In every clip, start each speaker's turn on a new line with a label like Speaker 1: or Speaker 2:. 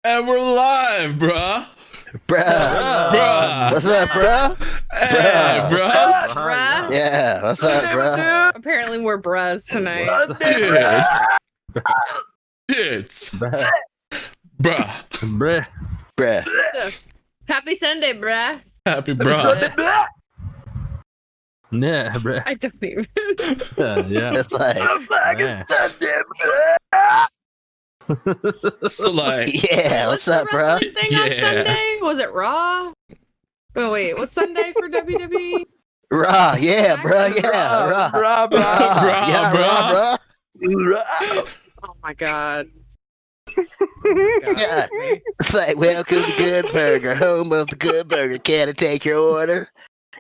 Speaker 1: And we're live, bruh.
Speaker 2: Bruh. What's up, bruh?
Speaker 1: Hey, bruh.
Speaker 3: Bruh.
Speaker 2: Yeah, what's up, bruh?
Speaker 3: Apparently we're bruhs tonight.
Speaker 1: Dudes. Bruh.
Speaker 2: Bruh.
Speaker 3: Happy Sunday, bruh.
Speaker 1: Happy bruh.
Speaker 4: Nah, bruh.
Speaker 3: I don't even.
Speaker 4: Yeah.
Speaker 2: It's like,
Speaker 1: So like,
Speaker 2: yeah, what's up, bruh?
Speaker 3: Thing on Sunday? Was it Raw? Oh wait, what's Sunday for WWE?
Speaker 2: Raw, yeah, bruh, yeah, raw.
Speaker 4: Bruh, bruh.
Speaker 1: Bruh,
Speaker 2: Yeah,
Speaker 1: bruh.
Speaker 3: Oh my god.
Speaker 2: Yeah. It's like, welcome to Good Burger, home of the Good Burger. Can I take your order?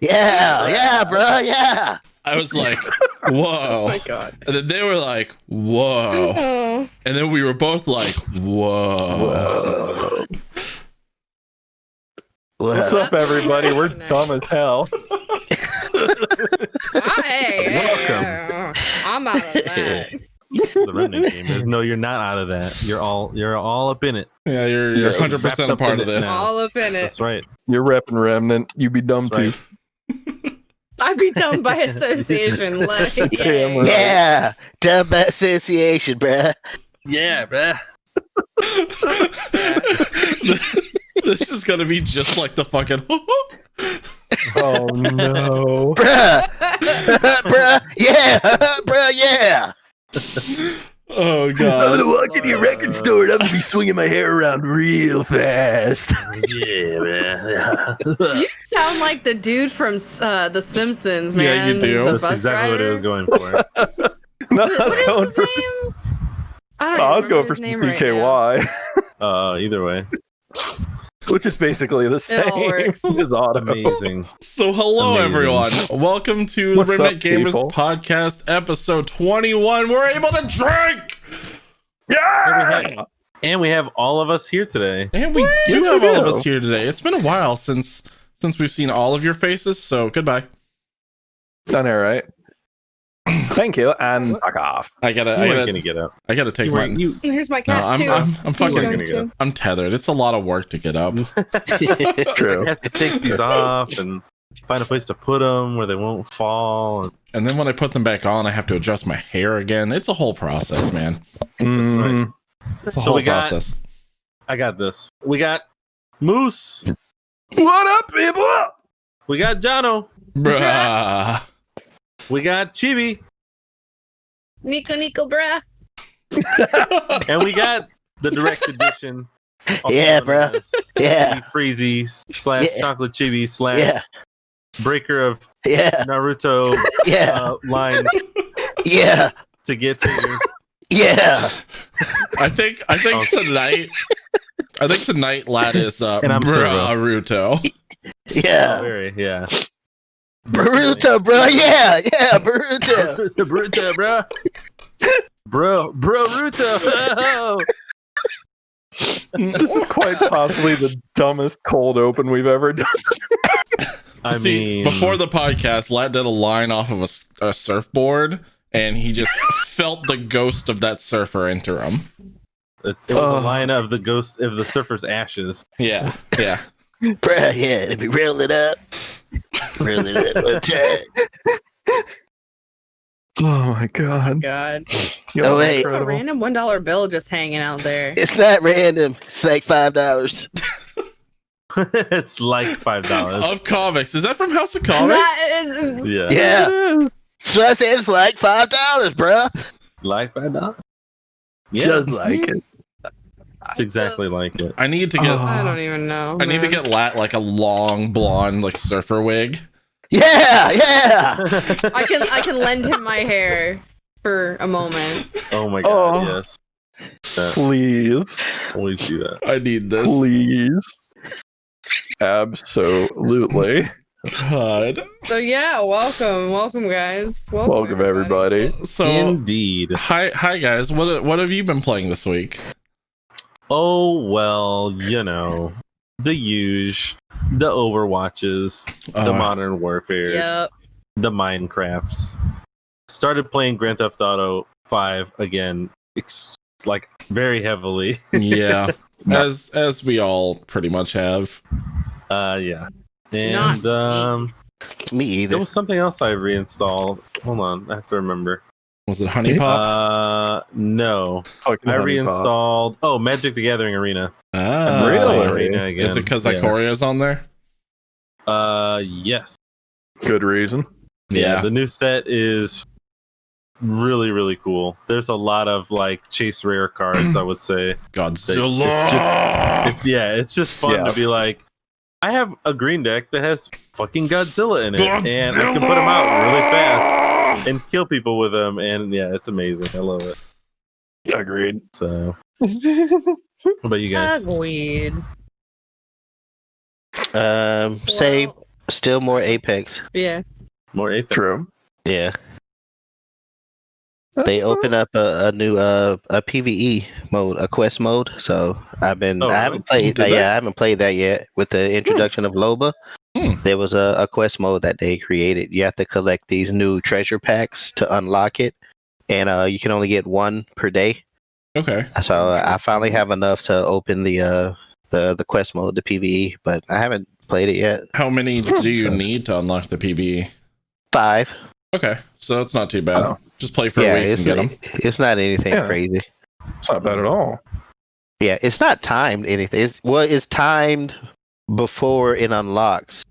Speaker 2: Yeah, bruh, yeah.
Speaker 1: I was like,
Speaker 3: Oh
Speaker 1: whoa.
Speaker 3: my god.
Speaker 1: And then they were like, whoa.
Speaker 3: Oh.
Speaker 1: And then we were both like, whoa.
Speaker 4: What's up, everybody? We're dumb as hell.
Speaker 3: Hey,
Speaker 4: Welcome.
Speaker 3: I'm out of that.
Speaker 4: The Remnant game is no, you're not out of that. You're all up in it.
Speaker 1: Yeah, you're
Speaker 4: You're
Speaker 1: 100%
Speaker 4: wrapped
Speaker 1: a
Speaker 4: up
Speaker 1: part
Speaker 4: in
Speaker 1: of
Speaker 4: it
Speaker 1: this.
Speaker 4: now.
Speaker 3: All up in it.
Speaker 4: That's right.
Speaker 5: You're repping Remnant. You be dumb
Speaker 4: That's
Speaker 5: too.
Speaker 4: right.
Speaker 3: I'd be done by association. Like,
Speaker 5: Damn right.
Speaker 2: Yeah, done by association, bruh.
Speaker 4: Yeah, bruh.
Speaker 1: This is gonna be just like the fucking.
Speaker 5: Oh no.
Speaker 2: Bruh, bruh, yeah, bruh, yeah.
Speaker 1: Oh god.
Speaker 4: walk into your record store and I'm gonna be swinging my hair around real fast. Yeah, man.
Speaker 3: you sound like the dude from The Simpsons,
Speaker 1: Yeah,
Speaker 3: man.
Speaker 1: you do.
Speaker 3: The
Speaker 4: That's
Speaker 3: bus
Speaker 4: exactly what
Speaker 3: driver.
Speaker 4: it was going for.
Speaker 5: No, I
Speaker 3: What
Speaker 5: was
Speaker 3: is
Speaker 5: going
Speaker 3: his
Speaker 5: for.
Speaker 3: name? I
Speaker 5: I was
Speaker 3: don't
Speaker 5: going
Speaker 3: remember
Speaker 5: for
Speaker 3: his
Speaker 5: some
Speaker 3: name right now.
Speaker 5: PKY,
Speaker 4: Either way,
Speaker 5: which is basically the same.
Speaker 3: all works.
Speaker 5: As auto.
Speaker 4: amazing.
Speaker 1: So hello
Speaker 4: Amazing.
Speaker 1: everyone. Welcome to
Speaker 5: What's
Speaker 1: the Remnant
Speaker 5: up,
Speaker 1: Gamers
Speaker 5: people?
Speaker 1: Podcast episode 21. We're able to drink!
Speaker 4: And we have all of us here today.
Speaker 1: And we do
Speaker 5: Yes, we
Speaker 1: have all of
Speaker 5: do.
Speaker 1: us here today. It's been a while since we've seen all of your faces, so goodbye.
Speaker 5: Done all right. Thank you, and fuck off.
Speaker 1: I
Speaker 4: You
Speaker 1: gotta
Speaker 4: weren't gonna get up.
Speaker 1: take
Speaker 4: You
Speaker 1: my
Speaker 4: weren't- you-
Speaker 3: Here's my
Speaker 1: No,
Speaker 3: cat too.
Speaker 1: I'm
Speaker 3: He's
Speaker 1: fucking
Speaker 3: drunk,
Speaker 4: gonna get
Speaker 3: too.
Speaker 1: I'm tethered. It's a lot of work to get up.
Speaker 4: You
Speaker 5: True.
Speaker 4: have to take these off and find a place to put them where they won't fall.
Speaker 1: And then when I put them back on, I have to adjust my hair again. It's a whole process, man.
Speaker 5: Mm,
Speaker 1: It's a
Speaker 4: So
Speaker 1: whole
Speaker 4: we got-
Speaker 1: process.
Speaker 4: I got this. We got Moose.
Speaker 5: What up, people?
Speaker 4: We got Jono.
Speaker 1: Bruh.
Speaker 4: We got Chibi.
Speaker 3: Nico, bruh.
Speaker 4: And we got the direct edition.
Speaker 2: Yeah, bruh. Yeah,
Speaker 4: Freezy /
Speaker 2: Yeah.
Speaker 4: chocolate chibi /
Speaker 2: yeah,
Speaker 4: breaker of
Speaker 2: yeah,
Speaker 4: Naruto
Speaker 2: yeah,
Speaker 4: lines
Speaker 2: yeah,
Speaker 4: to get figures.
Speaker 2: yeah.
Speaker 1: I think tonight lad is
Speaker 4: And I'm Servo.
Speaker 1: Naruto.
Speaker 2: Yeah.
Speaker 4: Yeah.
Speaker 2: Naruto, bro. Yeah, Naruto.
Speaker 4: Naruto, bro. Bro, Naruto.
Speaker 5: This is quite possibly the dumbest cold open we've ever done.
Speaker 4: I
Speaker 1: See,
Speaker 4: mean,
Speaker 1: before the podcast, lad did a line off of a surfboard, and he just felt the ghost of that surfer enter him.
Speaker 4: it was a line of the ghost of the surfer's ashes.
Speaker 1: Yeah.
Speaker 2: Bruh, yeah, let me roll it up. Roll it up one time.
Speaker 5: Oh my god.
Speaker 3: God.
Speaker 5: You're
Speaker 2: Oh, wait.
Speaker 3: A
Speaker 5: incredible.
Speaker 3: random $1 bill just hanging out there.
Speaker 2: It's not random. It's like $5.
Speaker 4: It's like $5.
Speaker 1: Of comics. Is that from House of Comics?
Speaker 3: That is-
Speaker 4: Yeah,
Speaker 2: Yeah. So I said it's like $5, bruh.
Speaker 4: like $5. Yeah,
Speaker 5: Just like it.
Speaker 4: it's exactly like it.
Speaker 1: I need to get
Speaker 3: I don't even know.
Speaker 1: I need to
Speaker 3: man.
Speaker 1: get Lat like a long blonde like surfer wig.
Speaker 2: Yeah.
Speaker 3: I can lend him my hair for a moment.
Speaker 4: Oh my god,
Speaker 5: Oh.
Speaker 4: yes. That,
Speaker 5: Please.
Speaker 4: always do that.
Speaker 1: I need this.
Speaker 5: Please. Absolutely.
Speaker 1: God.
Speaker 3: So yeah, welcome guys.
Speaker 5: Welcome, everybody.
Speaker 1: So
Speaker 4: Indeed.
Speaker 1: hi guys. What have you been playing this week?
Speaker 4: Oh, well, you know, the huge, the Overwatches, the Modern Warfares,
Speaker 3: Yep.
Speaker 4: the Minecrafts. Started playing Grand Theft Auto 5 again
Speaker 6: like very heavily.
Speaker 1: Yeah, as we all pretty much have.
Speaker 6: Yeah. And
Speaker 2: Me either.
Speaker 6: there was something else I reinstalled. Hold on, I have to remember.
Speaker 1: Was it Honey Pop?
Speaker 6: No.
Speaker 5: Fucking
Speaker 6: I
Speaker 5: Honey Pop.
Speaker 6: reinstalled. Oh, Magic the Gathering Arena.
Speaker 5: Really?
Speaker 6: Arena again.
Speaker 1: Is it because Icoria's on there?
Speaker 6: Yes.
Speaker 5: Good reason.
Speaker 6: Yeah. The new set is really, really cool. There's a lot of like chase rare cards, I would say.
Speaker 1: Godzilla.
Speaker 6: It's just fun to be like, I have a green deck that has fucking Godzilla in it, and I can put him out really fast and kill people with them, and yeah, it's amazing. I love it.
Speaker 5: Agreed.
Speaker 6: So, what about you guys?
Speaker 3: Agreed.
Speaker 2: Say still more Apex.
Speaker 3: Yeah.
Speaker 6: More Apex.
Speaker 5: True.
Speaker 2: Yeah. They opened up a new a PVE mode, a quest mode. So I haven't played. I haven't played that yet. With the introduction of Loba, there was a quest mode that they created. You have to collect these new treasure packs to unlock it, and you can only get one per day.
Speaker 1: Okay.
Speaker 2: So I finally have enough to open the quest mode, the PVE, but I haven't played it yet.
Speaker 1: How many do you need to unlock the PvE?
Speaker 2: 5.
Speaker 1: Okay, so it's not too bad.
Speaker 5: Oh.
Speaker 1: Just play for a week and get them.
Speaker 2: It's not anything crazy.
Speaker 5: It's not bad at all.
Speaker 2: Yeah, it's not timed anything. It's timed before it unlocks.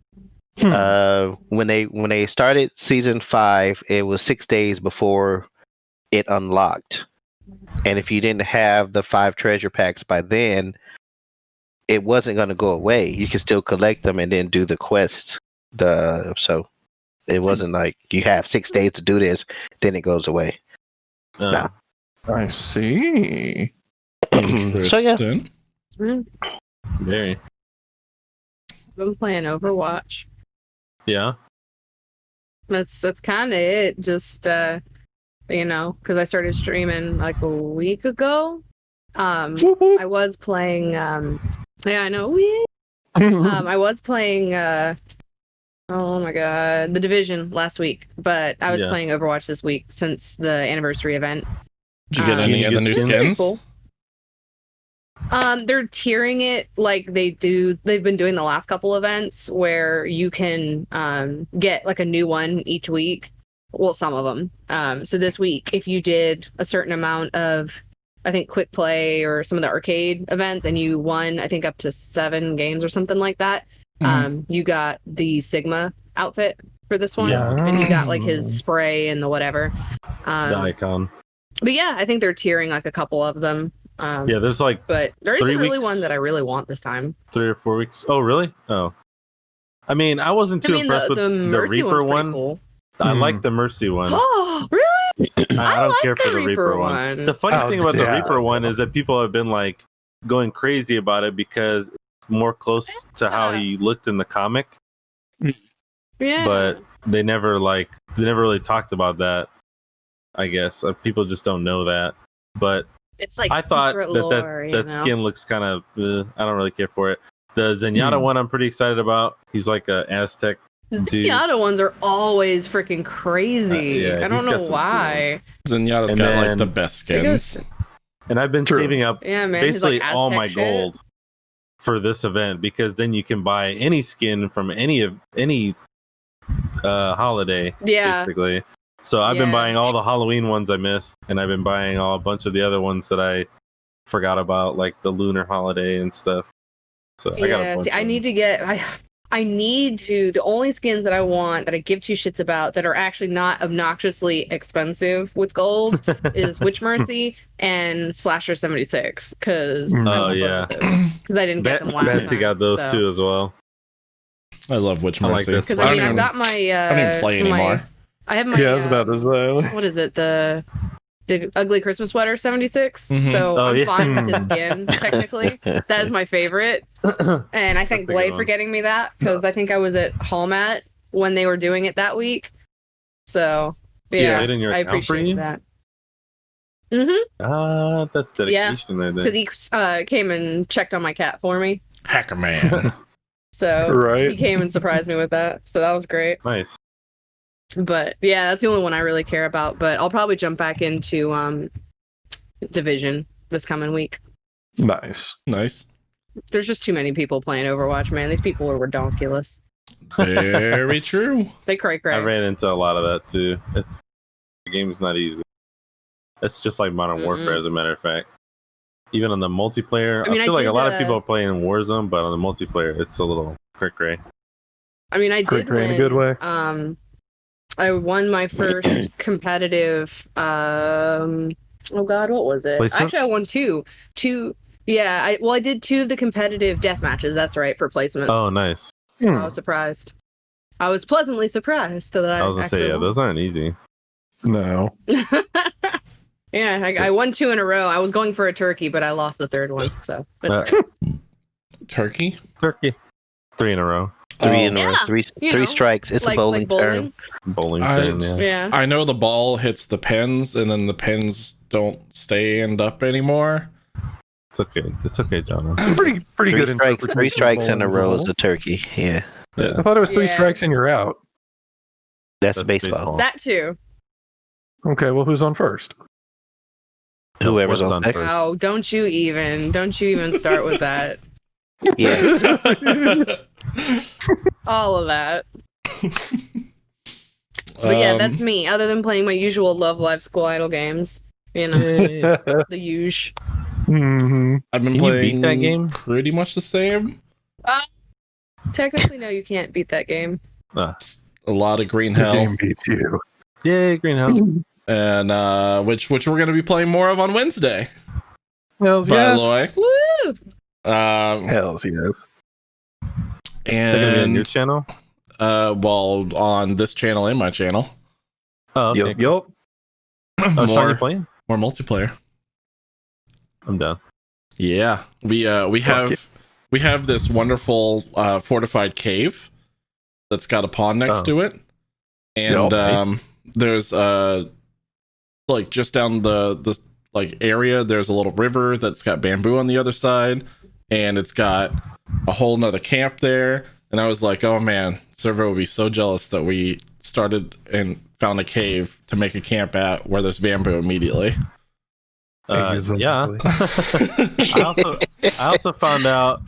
Speaker 2: When they started season 5, it was 6 days before it unlocked. And if you didn't have the 5 treasure packs by then, it wasn't going to go away. You can still collect them and then do the quest. So it wasn't like you have 6 days to do this, then it goes away. No.
Speaker 5: I see.
Speaker 2: So yeah.
Speaker 6: Very.
Speaker 3: Been playing Overwatch.
Speaker 6: Yeah.
Speaker 3: That's kind of it. Just because I started streaming like a week ago. I was playing. Yeah, I know. I was playing. Oh my god, The Division last week, but I was playing Overwatch this week since the anniversary event.
Speaker 1: Did you get any of the new skins?
Speaker 3: Cool. They're tiering it like they've been doing the last couple events where you can get like a new one each week. Well, some of them. So this week, if you did a certain amount of, I think, quick play or some of the arcade events, and you won, I think, up to 7 games or something like that, you got the Sigma outfit for this one, and you got like his spray and the whatever.
Speaker 6: The icon.
Speaker 3: But yeah, I think they're tiering like a couple of them.
Speaker 6: Yeah, there's like,
Speaker 3: but there isn't
Speaker 6: 3
Speaker 3: really
Speaker 6: weeks,
Speaker 3: one that I really want this time.
Speaker 6: 3 or 4 weeks. Oh, really? Oh, I mean, I wasn't too impressed with the Reaper one.
Speaker 3: Cool.
Speaker 6: I like the Mercy one.
Speaker 3: Oh, really?
Speaker 6: I don't
Speaker 3: like
Speaker 6: care for
Speaker 3: the
Speaker 6: the Reaper one. The funny thing about the Reaper one is that people have been like going crazy about it because it's more close to how he looked in the comic.
Speaker 3: Yeah.
Speaker 6: But they never really talked about that. I guess people just don't know that. But
Speaker 3: it's like
Speaker 6: I thought
Speaker 3: lore,
Speaker 6: that skin looks kind of. I don't really care for it. The Zenyatta one I'm pretty excited about. He's like a Aztec.
Speaker 3: The Zenyatta ones are always freaking crazy. I don't know why.
Speaker 1: Zenyatta's got like the best skins.
Speaker 6: And I've been saving up basically
Speaker 3: like
Speaker 6: all my gold for this event because then you can buy any skin from any holiday. Basically. So I've been buying all the Halloween ones I missed, and I've been buying a bunch of the other ones that I forgot about, like the lunar holiday and stuff. So I got a bunch.
Speaker 3: I need to get. I need to. The only skins that I want that I give 2 shits about that are actually not obnoxiously expensive with gold is Witch Mercy and Slasher 76 because I love both of those because I didn't get them last time.
Speaker 6: Betsy got those too as well.
Speaker 1: I love Witch Mercy
Speaker 3: because I mean I've got my.
Speaker 1: I don't even play anymore.
Speaker 3: I have my.
Speaker 5: Yeah, I was about to say.
Speaker 3: What is it? The ugly Christmas sweater 76. So I'm fine with his skin technically. That is my favorite. And I thank Blade for getting me that because I think I was at Hallmat when they were doing it that week. So yeah, I appreciate that.
Speaker 6: That's dedication there.
Speaker 3: Because he came and checked on my cat for me.
Speaker 1: Hacker man.
Speaker 3: So he came and surprised me with that. So that was great.
Speaker 6: Nice.
Speaker 3: But yeah, that's the only one I really care about. But I'll probably jump back into Division this coming week.
Speaker 5: Nice.
Speaker 1: Nice.
Speaker 3: There's just too many people playing Overwatch, man. These people are redonkulous.
Speaker 1: Very true.
Speaker 3: They cray.
Speaker 6: I ran into a lot of that too. The game's not easy. It's just like Modern Warfare, as a matter of fact. Even on the multiplayer, I feel like a lot of people are playing Warzone, but on the multiplayer, it's a little cray.
Speaker 3: I mean, I did win.
Speaker 5: In a good way.
Speaker 3: I won my first competitive. Oh God, what was it?
Speaker 6: Placement?
Speaker 3: Actually, I won two. Yeah, I did 2 of the competitive death matches. That's right, for placements.
Speaker 6: Oh, nice.
Speaker 3: So I was surprised. I was pleasantly surprised that
Speaker 6: I was gonna say, yeah, those aren't easy.
Speaker 5: No.
Speaker 3: Yeah, I won 2 in a row. I was going for a turkey, but I lost the third one. So it's all right.
Speaker 1: Turkey?
Speaker 6: 3 in a row.
Speaker 2: 3 in a row.
Speaker 3: Yeah,
Speaker 2: 3
Speaker 3: you know,
Speaker 2: strikes. It's a bowling term.
Speaker 6: Bowling term, yeah.
Speaker 3: Yeah.
Speaker 1: I know the ball hits the pins, and then the pins don't stand up anymore.
Speaker 6: It's okay. It's okay, John.
Speaker 5: It's pretty good.
Speaker 2: Strikes, 3 strikes in a row is
Speaker 5: bowling.
Speaker 2: a turkey. Yeah.
Speaker 1: Yeah.
Speaker 5: I thought it was 3
Speaker 3: Yeah.
Speaker 5: strikes and you're out.
Speaker 2: That's baseball.
Speaker 3: That too.
Speaker 5: Okay, well, who's on first?
Speaker 2: Whoever's
Speaker 6: What's
Speaker 2: on deck.
Speaker 6: first?
Speaker 3: Oh, don't you even start with that.
Speaker 2: Yeah.
Speaker 3: All of that. But yeah, that's me. Other than playing my usual Love Live School Idol games, you know, the usual.
Speaker 5: Mm-hmm.
Speaker 1: I've been
Speaker 6: Can you
Speaker 1: playing
Speaker 6: beat that game?
Speaker 1: pretty much the same.
Speaker 3: Technically, no, you can't beat that game.
Speaker 1: A lot of Green
Speaker 5: The
Speaker 1: Hell,
Speaker 5: game beats you.
Speaker 6: Yay, Greenhouse.
Speaker 1: and which we're going to be playing more of on Wednesday.
Speaker 5: Hells
Speaker 1: By
Speaker 5: yes.
Speaker 1: the way,
Speaker 3: Woo!
Speaker 5: Hells yes.
Speaker 6: Is that gonna be on your
Speaker 1: and
Speaker 6: channel?
Speaker 1: well, on this channel and my channel,
Speaker 6: Oh, okay.
Speaker 5: Yup.
Speaker 6: Oh, Sean,
Speaker 1: more
Speaker 6: you're playing?
Speaker 1: more multiplayer.
Speaker 6: I'm down.
Speaker 1: Yeah, we have this wonderful fortified cave that's got a pond next to it, and
Speaker 5: Nice.
Speaker 1: there's like just down the like area, there's a little river that's got bamboo on the other side, and it's got a whole nother camp there. And I was like, oh man, server would be so jealous that we started and found a cave to make a camp at where there's bamboo immediately.
Speaker 6: Yeah. I also found out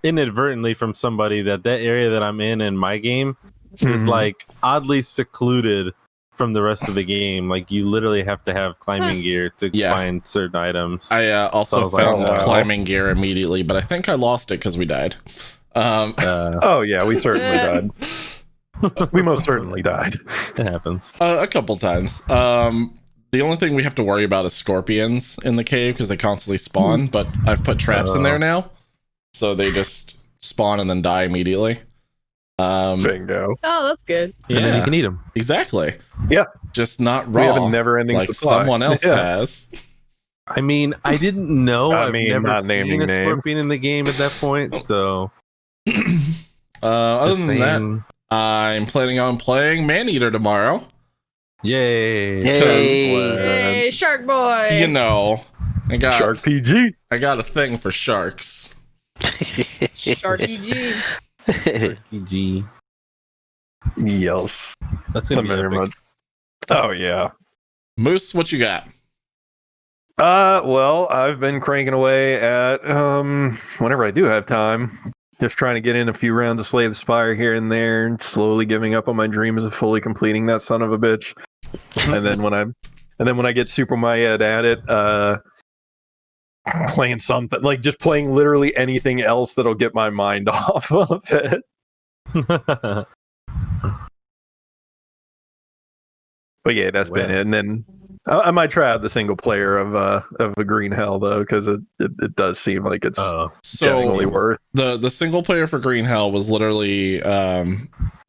Speaker 6: inadvertently from somebody that area that I'm in my game is like oddly secluded from the rest of the game. Like you literally have to have climbing gear to find certain items.
Speaker 1: I also
Speaker 6: So I was like,
Speaker 1: found
Speaker 6: oh, wow.
Speaker 1: climbing gear immediately, but I think I lost it because we died.
Speaker 5: Oh yeah, we certainly died. We most certainly died.
Speaker 6: It happens.
Speaker 1: A couple times. The only thing we have to worry about is scorpions in the cave because they constantly spawn, but I've put traps in there now, so they just spawn and then die immediately.
Speaker 5: Bingo.
Speaker 3: Oh, that's good.
Speaker 6: Yeah, then
Speaker 1: Yeah.
Speaker 6: you can eat them.
Speaker 1: Exactly.
Speaker 5: Yeah.
Speaker 1: Just not
Speaker 5: We
Speaker 1: raw.
Speaker 5: have a never-ending
Speaker 1: like
Speaker 5: supply.
Speaker 1: someone else
Speaker 5: Yeah.
Speaker 1: has.
Speaker 6: I mean, I didn't know.
Speaker 5: I
Speaker 6: I've
Speaker 5: mean,
Speaker 6: never
Speaker 5: not
Speaker 6: seen
Speaker 5: naming
Speaker 6: a
Speaker 5: names.
Speaker 6: scorpion in the game at that point. So,
Speaker 1: Other
Speaker 6: just
Speaker 1: than that,
Speaker 6: saying,
Speaker 1: I'm planning on playing Maneater tomorrow.
Speaker 6: yay!
Speaker 3: Hey, Shark Boy!
Speaker 1: You know, I got
Speaker 5: Shark PG.
Speaker 1: I got a thing for sharks.
Speaker 3: Sharky G.
Speaker 6: PG.
Speaker 5: Yes.
Speaker 6: That's gonna be
Speaker 5: Very
Speaker 6: epic.
Speaker 5: much. Oh yeah.
Speaker 1: Moose, what you got?
Speaker 5: Well, I've been cranking away at whenever I do have time. Just trying to get in a few rounds of Slay the Spire here and there, and slowly giving up on my dreams of fully completing that son of a bitch. and then when I get super mired at it, playing something like just playing literally anything else that'll get my mind off of it. But yeah, that's been it. And then I might try out the single player of a Green Hell though, because it does seem like it's definitely worth.
Speaker 1: The single player for Green Hell was literally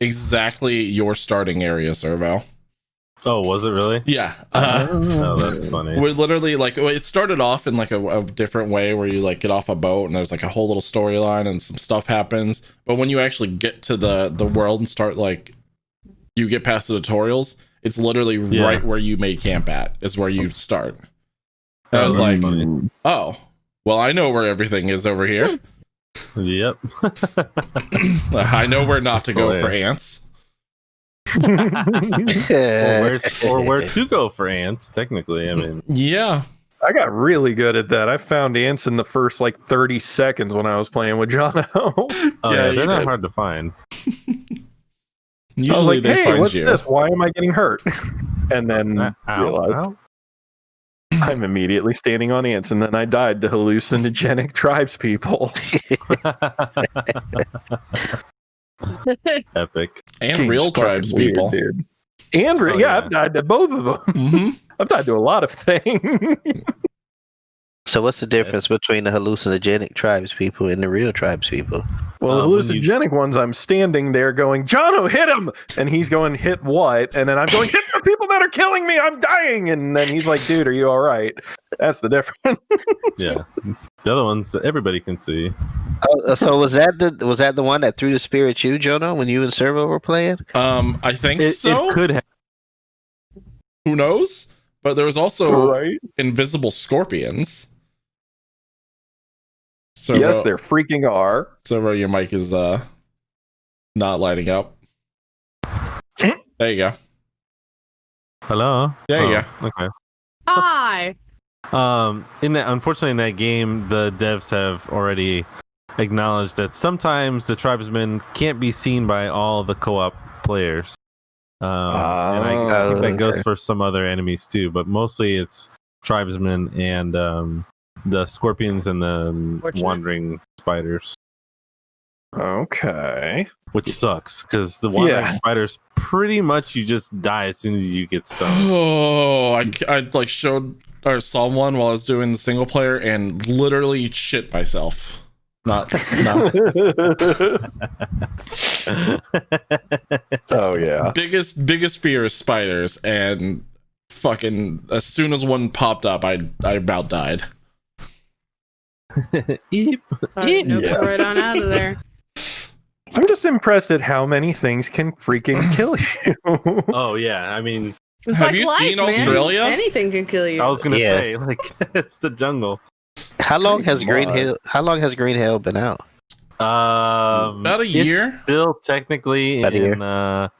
Speaker 1: exactly your starting area, Servo.
Speaker 6: Oh, was it really?
Speaker 1: Yeah.
Speaker 6: Oh, that's funny.
Speaker 1: We're literally like it started off in like a different way where you like get off a boat and there's like a whole little storyline and some stuff happens. But when you actually get to the world and start like you get past the tutorials, it's literally right where you made camp at is where you start. And I was like,
Speaker 6: funny.
Speaker 1: oh, well, I know where everything is over here.
Speaker 6: Yep.
Speaker 1: I know where not to go for ants.
Speaker 6: or where to go for ants, technically. I mean,
Speaker 1: Yeah.
Speaker 5: I got really good at that. I found ants in the first like 30 seconds when I was playing with Jono.
Speaker 6: Oh
Speaker 1: Yeah,
Speaker 6: yeah,
Speaker 1: you
Speaker 6: they're not
Speaker 1: did.
Speaker 6: hard to find.
Speaker 1: Usually
Speaker 5: I was like,
Speaker 1: they
Speaker 5: hey,
Speaker 1: find
Speaker 5: what's
Speaker 1: you.
Speaker 5: this? Why am I getting hurt? And then realized
Speaker 6: Ow.
Speaker 5: I'm immediately standing on ants, and then I died to hallucinogenic tribes people.
Speaker 6: Epic.
Speaker 1: And
Speaker 5: Game's
Speaker 1: real
Speaker 5: fucking
Speaker 1: tribes
Speaker 5: weird,
Speaker 1: people.
Speaker 5: dude. And
Speaker 6: Oh,
Speaker 5: yeah,
Speaker 6: yeah.
Speaker 5: I've died to both of them.
Speaker 1: Mm-hmm.
Speaker 5: I've died to a lot of things.
Speaker 2: So what's the difference between the hallucinogenic tribes people and the real tribes people?
Speaker 5: Well, the
Speaker 6: When you-
Speaker 5: hallucinogenic ones, I'm standing there going, Jono, hit him! And he's going, hit what? And then I'm going, hit the people that are killing me! I'm dying! And then he's like, dude, are you all right? That's the difference.
Speaker 6: Yeah. The other ones that everybody can see.
Speaker 2: So was that the one that threw the spear at you, Jono, when you and Servo were playing?
Speaker 1: I think
Speaker 6: It
Speaker 1: so.
Speaker 6: could have.
Speaker 1: Who knows? But there was also
Speaker 5: Right?
Speaker 1: invisible scorpions. So
Speaker 5: Yes, there freaking are.
Speaker 1: So your mic is not lighting up. There you go.
Speaker 6: Hello.
Speaker 1: There you
Speaker 6: go. Okay.
Speaker 3: Hi.
Speaker 6: Unfortunately in that game, the devs have already acknowledged that sometimes the tribesmen can't be seen by all the co-op players. And I think that goes for some other enemies too, but mostly it's tribesmen and the scorpions and the wandering spiders.
Speaker 5: Okay.
Speaker 6: Which sucks because the wandering spiders pretty much you just die as soon as you get stung.
Speaker 1: Oh, I like showed or saw one while I was doing the single player and literally shit myself. Not.
Speaker 5: Oh yeah.
Speaker 1: Biggest fear is spiders, and fucking as soon as one popped up, I about died.
Speaker 6: Eep.
Speaker 3: Sorry, nope, right on out of there.
Speaker 5: I'm just impressed at how many things can freaking kill you.
Speaker 6: Oh yeah, I mean,
Speaker 3: It's
Speaker 1: Have
Speaker 3: like
Speaker 1: you
Speaker 3: life,
Speaker 1: seen
Speaker 3: man.
Speaker 1: Australia?
Speaker 3: Anything can kill you.
Speaker 6: I was gonna
Speaker 2: Yeah.
Speaker 6: say like it's the jungle.
Speaker 2: How long has
Speaker 5: Green
Speaker 2: Green Hill been out?
Speaker 1: About a year?
Speaker 6: It's still technically
Speaker 2: About a year.
Speaker 6: in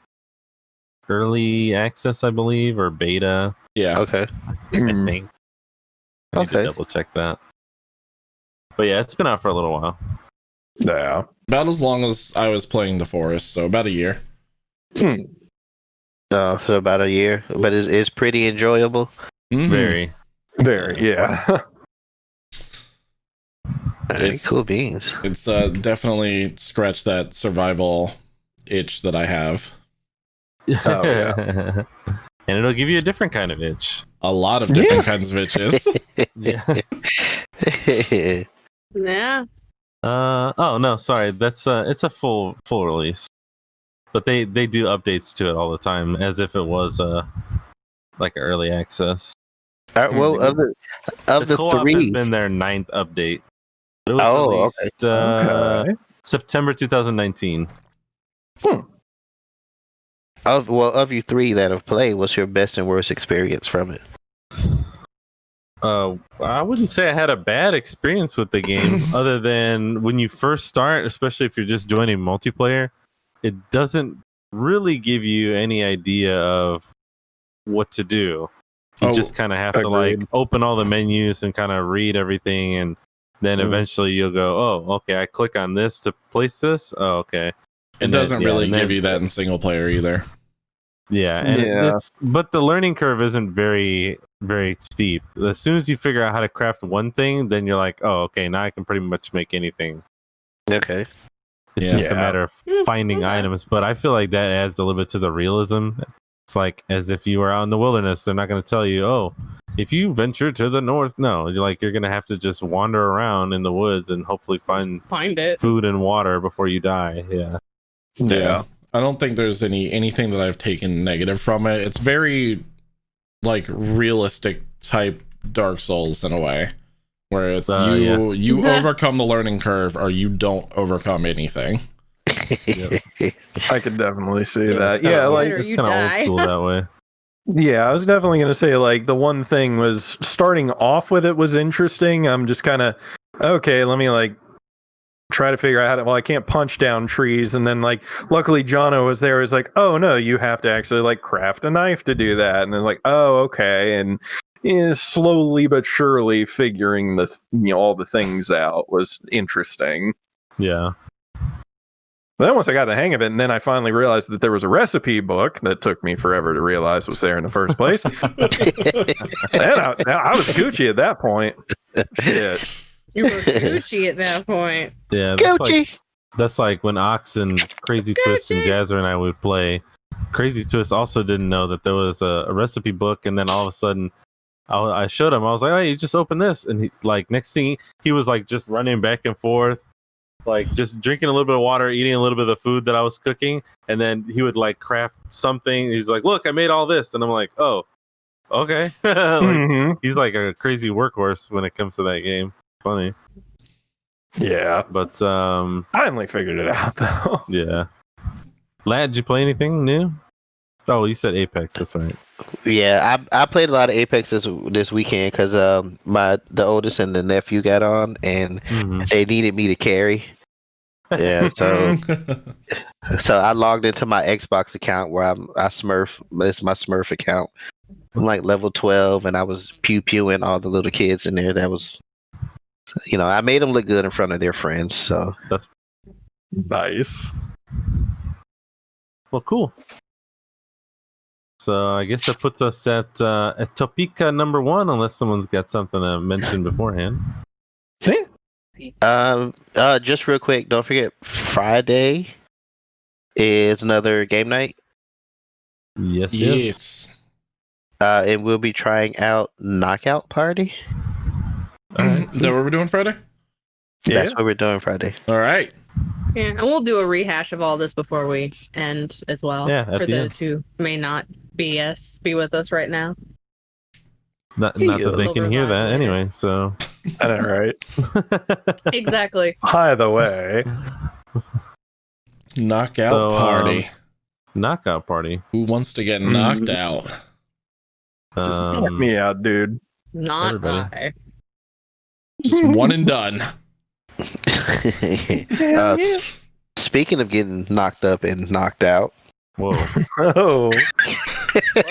Speaker 6: early access, I believe, or beta.
Speaker 1: Yeah.
Speaker 2: Okay.
Speaker 6: I think. I need to
Speaker 2: Okay.
Speaker 6: double check that. But yeah, it's been out for a little while.
Speaker 5: Yeah.
Speaker 1: About as long as I was playing the forest, so about a year.
Speaker 2: So about a year, but it's pretty enjoyable.
Speaker 1: Mhm.
Speaker 5: Very, yeah.
Speaker 2: Alright,
Speaker 1: It's-
Speaker 2: cool beans.
Speaker 1: It's definitely scratched that survival itch that I have.
Speaker 5: Oh, yeah.
Speaker 6: And it'll give you a different kind of itch.
Speaker 1: A lot of different kinds of itches.
Speaker 6: Yeah.
Speaker 3: Yeah.
Speaker 6: Oh no, sorry. That's it's a full release. But they do updates to it all the time as if it was like early access.
Speaker 2: Well, of the
Speaker 6: co-op has
Speaker 2: three,
Speaker 6: been their 9th update. It was
Speaker 2: Oh,
Speaker 6: released
Speaker 5: Okay.
Speaker 6: September 2019.
Speaker 2: of you three that have played, what's your best and worst experience from it?
Speaker 6: I wouldn't say I had a bad experience with the game other than when you first start, especially if you're just joining multiplayer, it doesn't really give you any idea of what to do. You just kind of have to like open all the menus and kind of read everything, and then eventually you'll go, oh, okay, I click on this to place this. Oh, okay.
Speaker 1: It doesn't really give you that in single player either.
Speaker 6: Yeah, and but the learning curve isn't very steep. As soon as you figure out how to craft one thing, then you're like, oh, okay, now I can pretty much make anything.
Speaker 2: Okay.
Speaker 6: It's just a matter of finding items. But I feel like that adds a little bit to the realism. It's like as if you were out in the wilderness. They're not going to tell you, oh, if you venture to the north. No, you're going to have to just wander around in the woods and hopefully find
Speaker 3: it.
Speaker 6: food and water before you die.
Speaker 1: Yeah. I don't think there's anything that I've taken negative from it. It's very like realistic type Dark Souls in a way, where it's you overcome the learning curve or you don't overcome anything.
Speaker 5: I could definitely see that.
Speaker 6: Yeah,
Speaker 5: Like
Speaker 6: it's kind of old school that way.
Speaker 5: Yeah, I was definitely going to say, like, the one thing was starting off with it was interesting. I'm just kind of, okay, let me, like, try to figure out how to, well, I can't punch down trees. And then, like, luckily Jono was there. He's like, oh, no, you have to actually, like, craft a knife to do that. And then, like, oh, okay. And slowly but surely figuring all the things out was interesting.
Speaker 6: Yeah.
Speaker 5: But then once I got the hang of it, and then I finally realized that there was a recipe book that took me forever to realize was there in the first place. Then I was Gucci at that point. Shit.
Speaker 3: You were Gucci at that point.
Speaker 6: Yeah.
Speaker 2: Gucci.
Speaker 6: That's like when Ox and Crazy Twist and Jazzer and I would play. Crazy Twist also didn't know that there was a recipe book, and then all of a sudden I showed him. I was like, "Oh, you just open this," and he next thing he was like just running back and forth, like just drinking a little bit of water, eating a little bit of the food that I was cooking, and then he would like craft something. He's like, "Look, I made all this," and I'm like, "Oh, okay." He's like a crazy workhorse when it comes to that game. Funny.
Speaker 5: Yeah,
Speaker 6: but
Speaker 5: I finally figured it out though.
Speaker 6: Yeah. Lad, did you play anything new? Oh, you said Apex. That's right.
Speaker 2: Yeah, I played a lot of Apex this weekend because the oldest and the nephew got on, and they needed me to carry. Yeah, so I logged into my Xbox account where I Smurf. It's my Smurf account. I'm like level 12, and I was pewing all the little kids in there. That was, I made them look good in front of their friends. So
Speaker 6: that's
Speaker 5: nice.
Speaker 6: Well, cool. So I guess that puts us at Topeka number 1, unless someone's got something to mention beforehand.
Speaker 2: Just real quick, don't forget Friday is another game night.
Speaker 6: Yes.
Speaker 2: And we'll be trying out Knockout Party.
Speaker 1: All right. Is that what we're doing Friday?
Speaker 2: Yeah. That's what we're doing Friday.
Speaker 1: All right.
Speaker 3: Yeah, and we'll do a rehash of all this before we end as well.
Speaker 6: Yeah,
Speaker 3: for those who may not be with us right now.
Speaker 6: Not that they can hear that anyway, so.
Speaker 5: I know, right?
Speaker 3: Exactly.
Speaker 5: By the way.
Speaker 1: Knockout party.
Speaker 6: Knockout party.
Speaker 1: Who wants to get knocked out?
Speaker 5: Just knock me out, dude.
Speaker 3: Not
Speaker 6: everybody.
Speaker 3: I.
Speaker 1: Just one and done.
Speaker 2: Speaking of getting knocked up and knocked out.
Speaker 6: Whoa.
Speaker 5: Oh.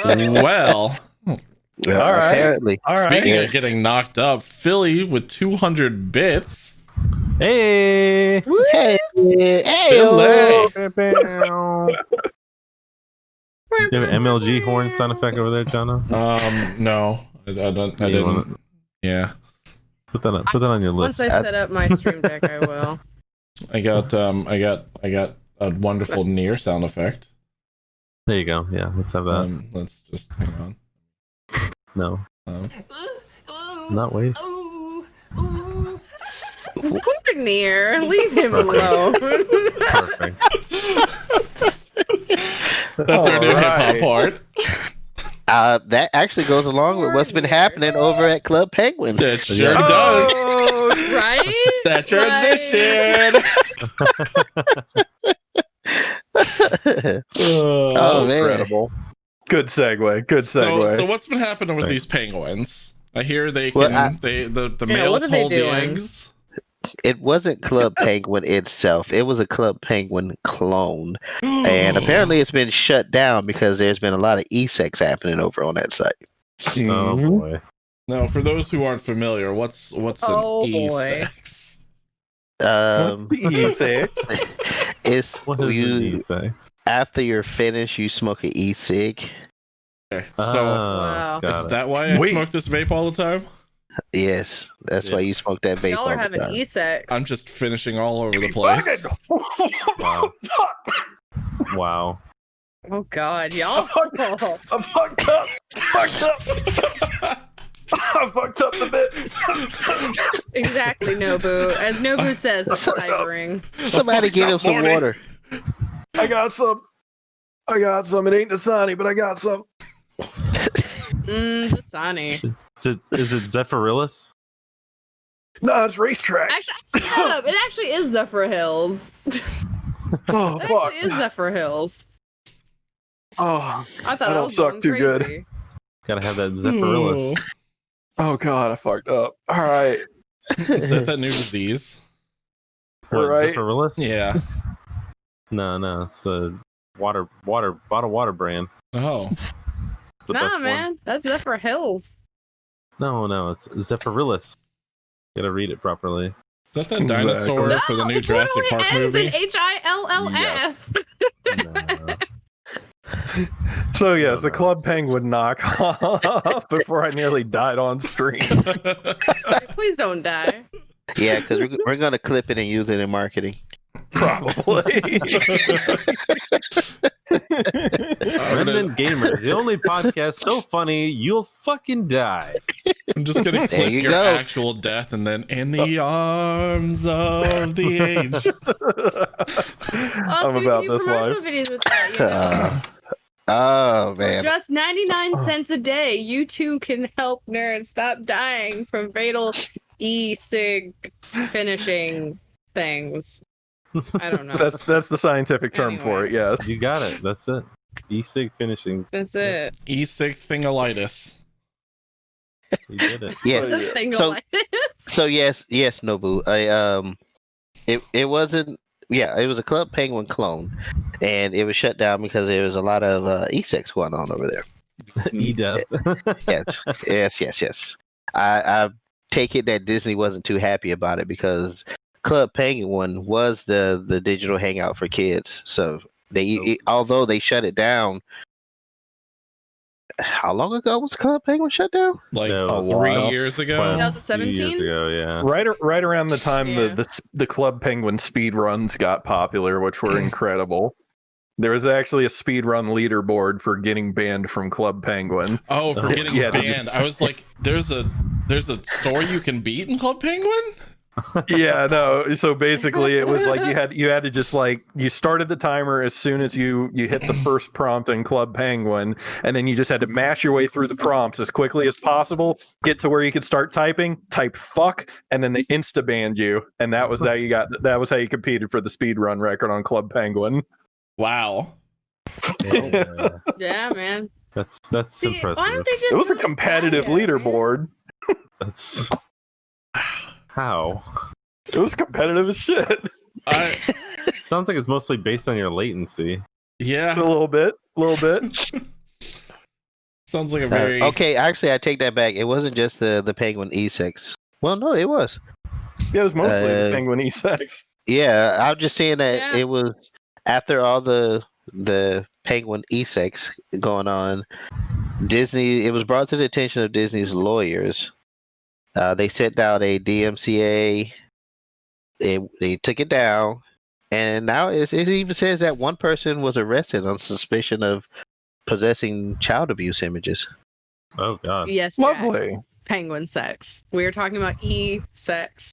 Speaker 1: Well.
Speaker 2: All right. Apparently.
Speaker 5: All right.
Speaker 1: Speaking of getting knocked up, Philly with 200 bits.
Speaker 6: Hey.
Speaker 2: Hey. Hey.
Speaker 1: Philly.
Speaker 6: You have an MLG horn sound effect over there, Jono?
Speaker 1: No. I didn't. Yeah.
Speaker 6: Put that on your list.
Speaker 3: Once I set up my stream deck, I will.
Speaker 1: I got a wonderful near sound effect.
Speaker 6: There you go. Yeah, let's have that.
Speaker 1: Let's just hang on.
Speaker 6: No. Not wait.
Speaker 3: Poor Near. Leave him alone.
Speaker 6: Perfect.
Speaker 1: That's our new hip hop part.
Speaker 2: That actually goes along with what's been happening over at Club Penguin.
Speaker 1: It sure does.
Speaker 3: Right?
Speaker 1: That transition.
Speaker 2: Oh man.
Speaker 5: Incredible. Good segue.
Speaker 1: So what's been happening with these penguins? I hear they can the males hold the eggs.
Speaker 2: It wasn't Club Penguin itself. It was a Club Penguin clone. And apparently it's been shut down because there's been a lot of e-sex happening over on that site.
Speaker 6: Oh boy.
Speaker 1: Now, for those who aren't familiar, what's an e-sex?
Speaker 5: E6.
Speaker 2: It's
Speaker 6: What does
Speaker 2: you
Speaker 6: say?
Speaker 2: after you're finished, you smoke an e-cig.
Speaker 1: Okay, so
Speaker 3: Wow.
Speaker 1: is that why I smoke this vape all the time?
Speaker 2: Yes, that's why you smoke that vape
Speaker 3: Y'all
Speaker 2: all
Speaker 3: are
Speaker 2: the
Speaker 3: having
Speaker 2: time.
Speaker 3: e-sex.
Speaker 1: I'm just finishing all over the place.
Speaker 6: Wow. Wow.
Speaker 3: Oh God, y'all.
Speaker 5: I'm fucked up. I fucked up the bit.
Speaker 3: Exactly, Nobu. As Nobu says, it's ciphering.
Speaker 2: Somebody get him some
Speaker 1: Morty.
Speaker 2: water.
Speaker 5: I got some. It ain't Dasani, but I got some.
Speaker 3: Dasani.
Speaker 6: Is it Zephyrillus?
Speaker 5: No, it's racetrack.
Speaker 3: Actually, shut up. It actually is Zephyr Hills.
Speaker 5: Oh,
Speaker 3: It
Speaker 5: fuck.
Speaker 3: actually is Zephyr Hills.
Speaker 5: Oh,
Speaker 3: I thought
Speaker 5: I
Speaker 3: I
Speaker 5: don't
Speaker 3: was
Speaker 5: suck
Speaker 3: going
Speaker 5: too
Speaker 3: crazy.
Speaker 5: good.
Speaker 6: Gotta have that Zephyrillus.
Speaker 5: oh, God, I fucked up. All right.
Speaker 1: Is that new disease?
Speaker 6: What,
Speaker 5: Right.
Speaker 6: Zephyrillus?
Speaker 1: Yeah.
Speaker 6: No, it's a bottled water brand.
Speaker 1: Oh.
Speaker 6: It's the
Speaker 3: Nah,
Speaker 6: best
Speaker 3: man, that's Zephyr Hills.
Speaker 6: No, it's Zephyrilus. Gotta read it properly.
Speaker 1: Is that the dinosaur
Speaker 3: No,
Speaker 1: for the new
Speaker 3: it
Speaker 1: Jurassic
Speaker 3: literally
Speaker 1: Park
Speaker 3: ends
Speaker 1: movie?
Speaker 3: in HILLS.
Speaker 6: No.
Speaker 5: So yes, the Club Penguin knockoff before I nearly died on stream.
Speaker 3: Please don't die.
Speaker 2: Yeah, because we're gonna clip it and use it in marketing.
Speaker 5: Probably.
Speaker 6: Remnant Gamers, the only podcast so funny you'll fucking die.
Speaker 1: I'm just gonna clip
Speaker 2: you
Speaker 1: your
Speaker 2: go.
Speaker 1: actual death and then in the arms of the age.
Speaker 3: Also,
Speaker 5: I'm
Speaker 3: we
Speaker 5: about
Speaker 3: can do
Speaker 5: this
Speaker 3: promotional
Speaker 5: life.
Speaker 3: videos with that, you know?
Speaker 2: Oh
Speaker 3: For
Speaker 2: man.
Speaker 3: just 99 cents a day, you too can help nerds stop dying from fatal e-cig finishing things. I don't know.
Speaker 5: That's the scientific term for it. Yes.
Speaker 6: You got it. That's it. E-Sig finishing.
Speaker 3: That's it.
Speaker 1: E-sig thingolitis.
Speaker 6: You did it.
Speaker 2: Yeah.
Speaker 3: The thing
Speaker 2: So-
Speaker 3: like this.
Speaker 2: So yes, Nobu. It wasn't. Yeah, it was a Club Penguin clone, and it was shut down because there was a lot of e-sex going on over there.
Speaker 6: E-death.
Speaker 2: Yes. I take it that Disney wasn't too happy about it because Club Penguin was the digital hangout for kids. So although they shut it down, how long ago was Club Penguin shut down?
Speaker 1: Like
Speaker 6: Yeah,
Speaker 5: a
Speaker 1: 3
Speaker 5: while.
Speaker 1: years ago.
Speaker 3: 2017?
Speaker 6: Years ago, yeah.
Speaker 5: Right around the time
Speaker 3: Yeah.
Speaker 5: the Club Penguin speed runs got popular, which were incredible. There was actually a speed run leaderboard for getting banned from Club Penguin.
Speaker 1: Oh, for getting
Speaker 5: Yeah, they
Speaker 1: banned. I was like, there's a story you can beat in Club Penguin?
Speaker 5: Yeah, no. So basically, it was like you had to just like you started the timer as soon as you hit the first prompt in Club Penguin, and then you just had to mash your way through the prompts as quickly as possible, get to where you could start typing, type fuck, and then they insta banned you, and that was how you competed for the speed run record on Club Penguin.
Speaker 1: Wow.
Speaker 3: Yeah, man.
Speaker 6: That's
Speaker 3: See,
Speaker 6: impressive.
Speaker 3: why don't they just
Speaker 5: It was a
Speaker 3: let
Speaker 5: competitive
Speaker 3: die, man?
Speaker 5: leaderboard.
Speaker 6: That's how.
Speaker 5: It was competitive as shit.
Speaker 1: I
Speaker 6: Sounds like it's mostly based on your latency.
Speaker 5: A
Speaker 1: yeah.
Speaker 5: little bit.
Speaker 1: Sounds like a very
Speaker 2: Okay, actually, I take that back. It wasn't just the Penguin E6. Well, no, it was.
Speaker 5: Yeah, it was mostly the
Speaker 2: Uh,
Speaker 5: Penguin E6.
Speaker 2: Yeah, I'm just saying that
Speaker 3: Yeah.
Speaker 2: it was after all the Penguin E6 going on. Disney. It was brought to the attention of Disney's lawyers. They sent out a DMCA. They took it down, and now it even says that one person was arrested on suspicion of possessing child abuse images.
Speaker 6: Oh god.
Speaker 3: Yes, Jack.
Speaker 5: Lovely.
Speaker 3: Penguin sex. We were talking about e-sex.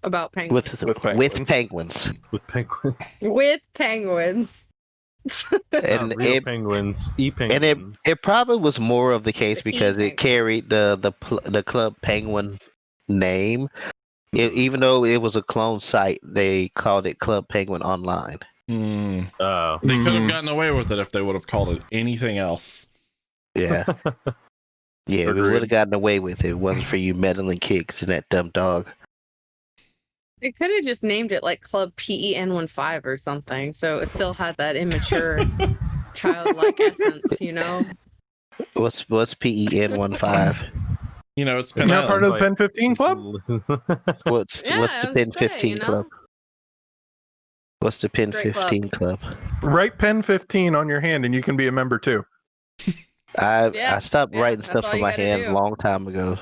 Speaker 3: About penguins.
Speaker 2: With
Speaker 5: penguins.
Speaker 2: penguins.
Speaker 6: With penguins.
Speaker 3: With penguins.
Speaker 2: And
Speaker 6: Not real
Speaker 2: it,
Speaker 6: penguins.
Speaker 2: and
Speaker 6: E-penguin.
Speaker 2: it probably was more of the case because
Speaker 3: E-penguin.
Speaker 2: it carried the Club Penguin name. Even though it was a clone site, they called it Club Penguin Online.
Speaker 6: Oh.
Speaker 1: They could have gotten away with it if they would have called it anything else.
Speaker 2: Yeah. Yeah, we
Speaker 5: Agreed.
Speaker 2: would have gotten away with it. If it wasn't for you meddling kids and that dumb dog.
Speaker 3: They could have just named it like Club PEN15 or something, so it still had that immature, childlike essence, you know?
Speaker 2: What's PEN15?
Speaker 1: You know, it's
Speaker 5: It's not part
Speaker 1: Penn
Speaker 5: of the Pen 15 Club?
Speaker 2: What's
Speaker 3: Yeah,
Speaker 2: what's
Speaker 3: I
Speaker 2: the
Speaker 3: was
Speaker 2: Pen
Speaker 3: gonna say,
Speaker 2: 15
Speaker 3: you know?
Speaker 2: Club? What's the Pen
Speaker 3: Great club.
Speaker 2: 15 Club?
Speaker 5: Write Pen 15 on your hand and you can be a member too.
Speaker 3: Yeah,
Speaker 2: I stopped writing
Speaker 3: that's
Speaker 2: stuff
Speaker 3: all
Speaker 2: with
Speaker 3: you
Speaker 2: my
Speaker 3: gotta
Speaker 2: hand
Speaker 3: do.
Speaker 2: a long time ago.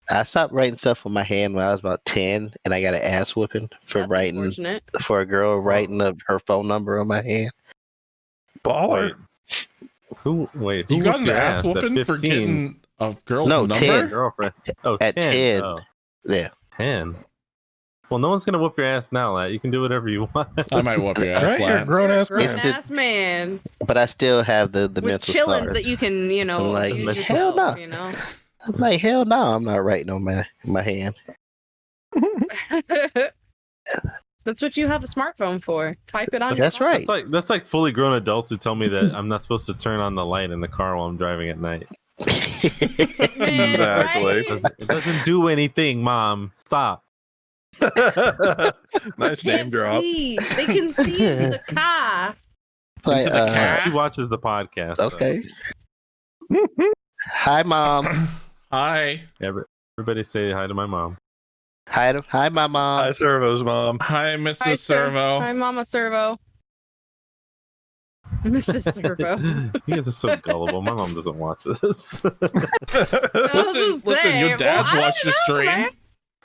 Speaker 2: I stopped writing stuff with my hand when I was about 10, and I got an ass whooping for
Speaker 3: That's
Speaker 2: writing
Speaker 3: unfortunate.
Speaker 2: for a girl writing up her phone number on my hand.
Speaker 5: Baller.
Speaker 6: Who
Speaker 1: You got
Speaker 6: whooped
Speaker 1: an
Speaker 6: your
Speaker 1: ass
Speaker 6: at
Speaker 1: whooping for
Speaker 6: 15?
Speaker 1: getting a girl's
Speaker 2: No,
Speaker 1: number?
Speaker 2: 10.
Speaker 6: Girlfriend. Oh,
Speaker 2: At 10.
Speaker 6: Oh,
Speaker 2: Yeah.
Speaker 6: 10. Well, no one's gonna whoop your ass now, lad. You can do whatever you want.
Speaker 1: I might whoop your ass,
Speaker 5: Right? You're a
Speaker 1: lad.
Speaker 5: grown ass
Speaker 3: Grown
Speaker 5: man.
Speaker 2: It's the-
Speaker 3: ass man
Speaker 2: But I still have the
Speaker 3: with
Speaker 2: mental
Speaker 3: chillins
Speaker 2: scars.
Speaker 3: that you can, you know,
Speaker 2: I'm like,
Speaker 3: use
Speaker 2: hell
Speaker 3: yourself,
Speaker 2: no.
Speaker 3: you know.
Speaker 2: I'm like, hell no, I'm not writing on my hand.
Speaker 3: That's what you have a smartphone for. Type it on. your
Speaker 2: That's
Speaker 3: phone.
Speaker 2: right.
Speaker 6: That's like fully grown adults who tell me that I'm not supposed to turn on the light in the car while I'm driving at night.
Speaker 3: Man,
Speaker 5: Exactly.
Speaker 3: right?
Speaker 6: It doesn't do anything, Mom. Stop.
Speaker 5: Nice
Speaker 3: Can't
Speaker 5: name drop.
Speaker 3: see. They can see into the car.
Speaker 2: Like,
Speaker 1: Into the cat.
Speaker 6: She watches the podcast. so.
Speaker 2: okay. Hi, Mom.
Speaker 1: Hi.
Speaker 6: Everybody say hi to my mom.
Speaker 2: Hi, my mom.
Speaker 5: Hi, Servo's mom.
Speaker 1: Hi, Mrs.
Speaker 3: Hi, sir.
Speaker 1: Servo.
Speaker 3: Hi, Mama Servo. Mrs. Servo.
Speaker 6: You guys are so gullible. My mom doesn't watch this.
Speaker 1: Listen, your dad's watched the stream.
Speaker 3: Man.